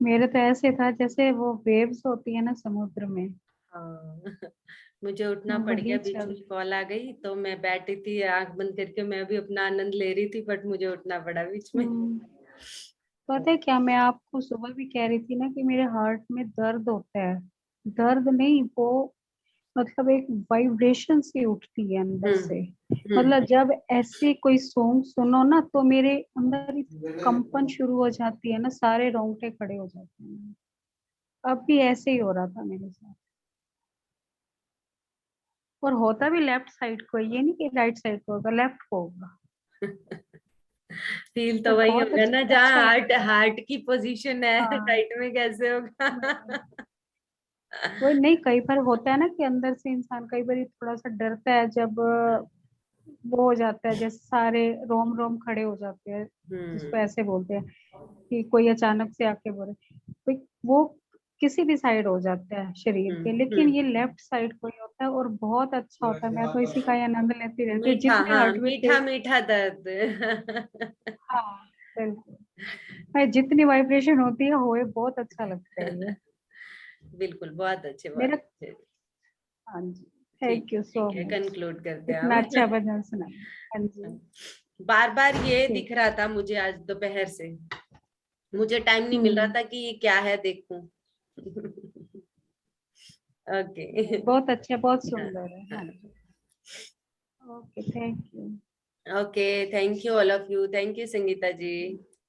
मेरे तो ऐसे था जैसे वो वेव्स होती है ना समुद्र में, हाँ मुझे उठना पड़ वही गया, बीच चल। में कॉल आ गई तो मैं बैठी थी आंख बंद करके, मैं भी अपना आनंद ले रही थी, बट मुझे उठना पड़ा बीच में। पता है क्या, मैं आपको सुबह भी कह रही थी ना कि मेरे हार्ट में दर्द होता है। दर्द नहीं, वो मतलब एक वाइब्रेशन सी उठती है अंदर से। मतलब जब ऐसे कोई सॉन्ग सुनो ना तो मेरे अंदर एक कंपन शुरू हो जाती है ना, सारे रोंगटे खड़े हो जाते हैं। अब भी ऐसे ही हो रहा था मेरे साथ। और होता भी लेफ्ट साइड को, ये नहीं कि राइट साइड को होगा, लेफ्ट को होगा। फील तो तो वही बहुत होगा ना अच्छा जहाँ अच्छा हार्ट लगता है। हार्ट की पोजीशन है, हाँ राइट में कैसे होगा। वो नहीं, कई बार होता है ना कि अंदर से इंसान कई बार थोड़ा सा डरता है जब वो हो जाता है, जैसे सारे रोम रोम खड़े हो जाते हैं, जिसको ऐसे बोलते हैं कि कोई अचानक से आके बोले, वो किसी भी साइड हो जाता है शरीर के, लेकिन ये लेफ्ट साइड को ही होता है और बहुत अच्छा होता है। मैं तो इसी का ही आनंद लेती रहती हूँ मीठा, जितने हाँ हार्ट बीट मीठा तेज। मीठा दर्द। हाँ बिल्कुल, जितनी वाइब्रेशन होती है होए, बहुत अच्छा लगता है ये बिल्कुल, बहुत अच्छे, बहुत मेरा। अच्छे। हाँ जी, ठीक थैंक यू सो ठीक है, मच, कंक्लूड करते हैं इतना अच्छा हम। भजन सुनाया। हाँ जी बार बार ये ठीक। दिख रहा था मुझे आज दोपहर से, मुझे टाइम नहीं मिल रहा था कि ये क्या है देखूं। ओके। बहुत अच्छा, बहुत हाँ, सुंदर है। हाँ हाँ। जी, okay, thank you. Okay, thank you all of you, thank you Sangeeta ji.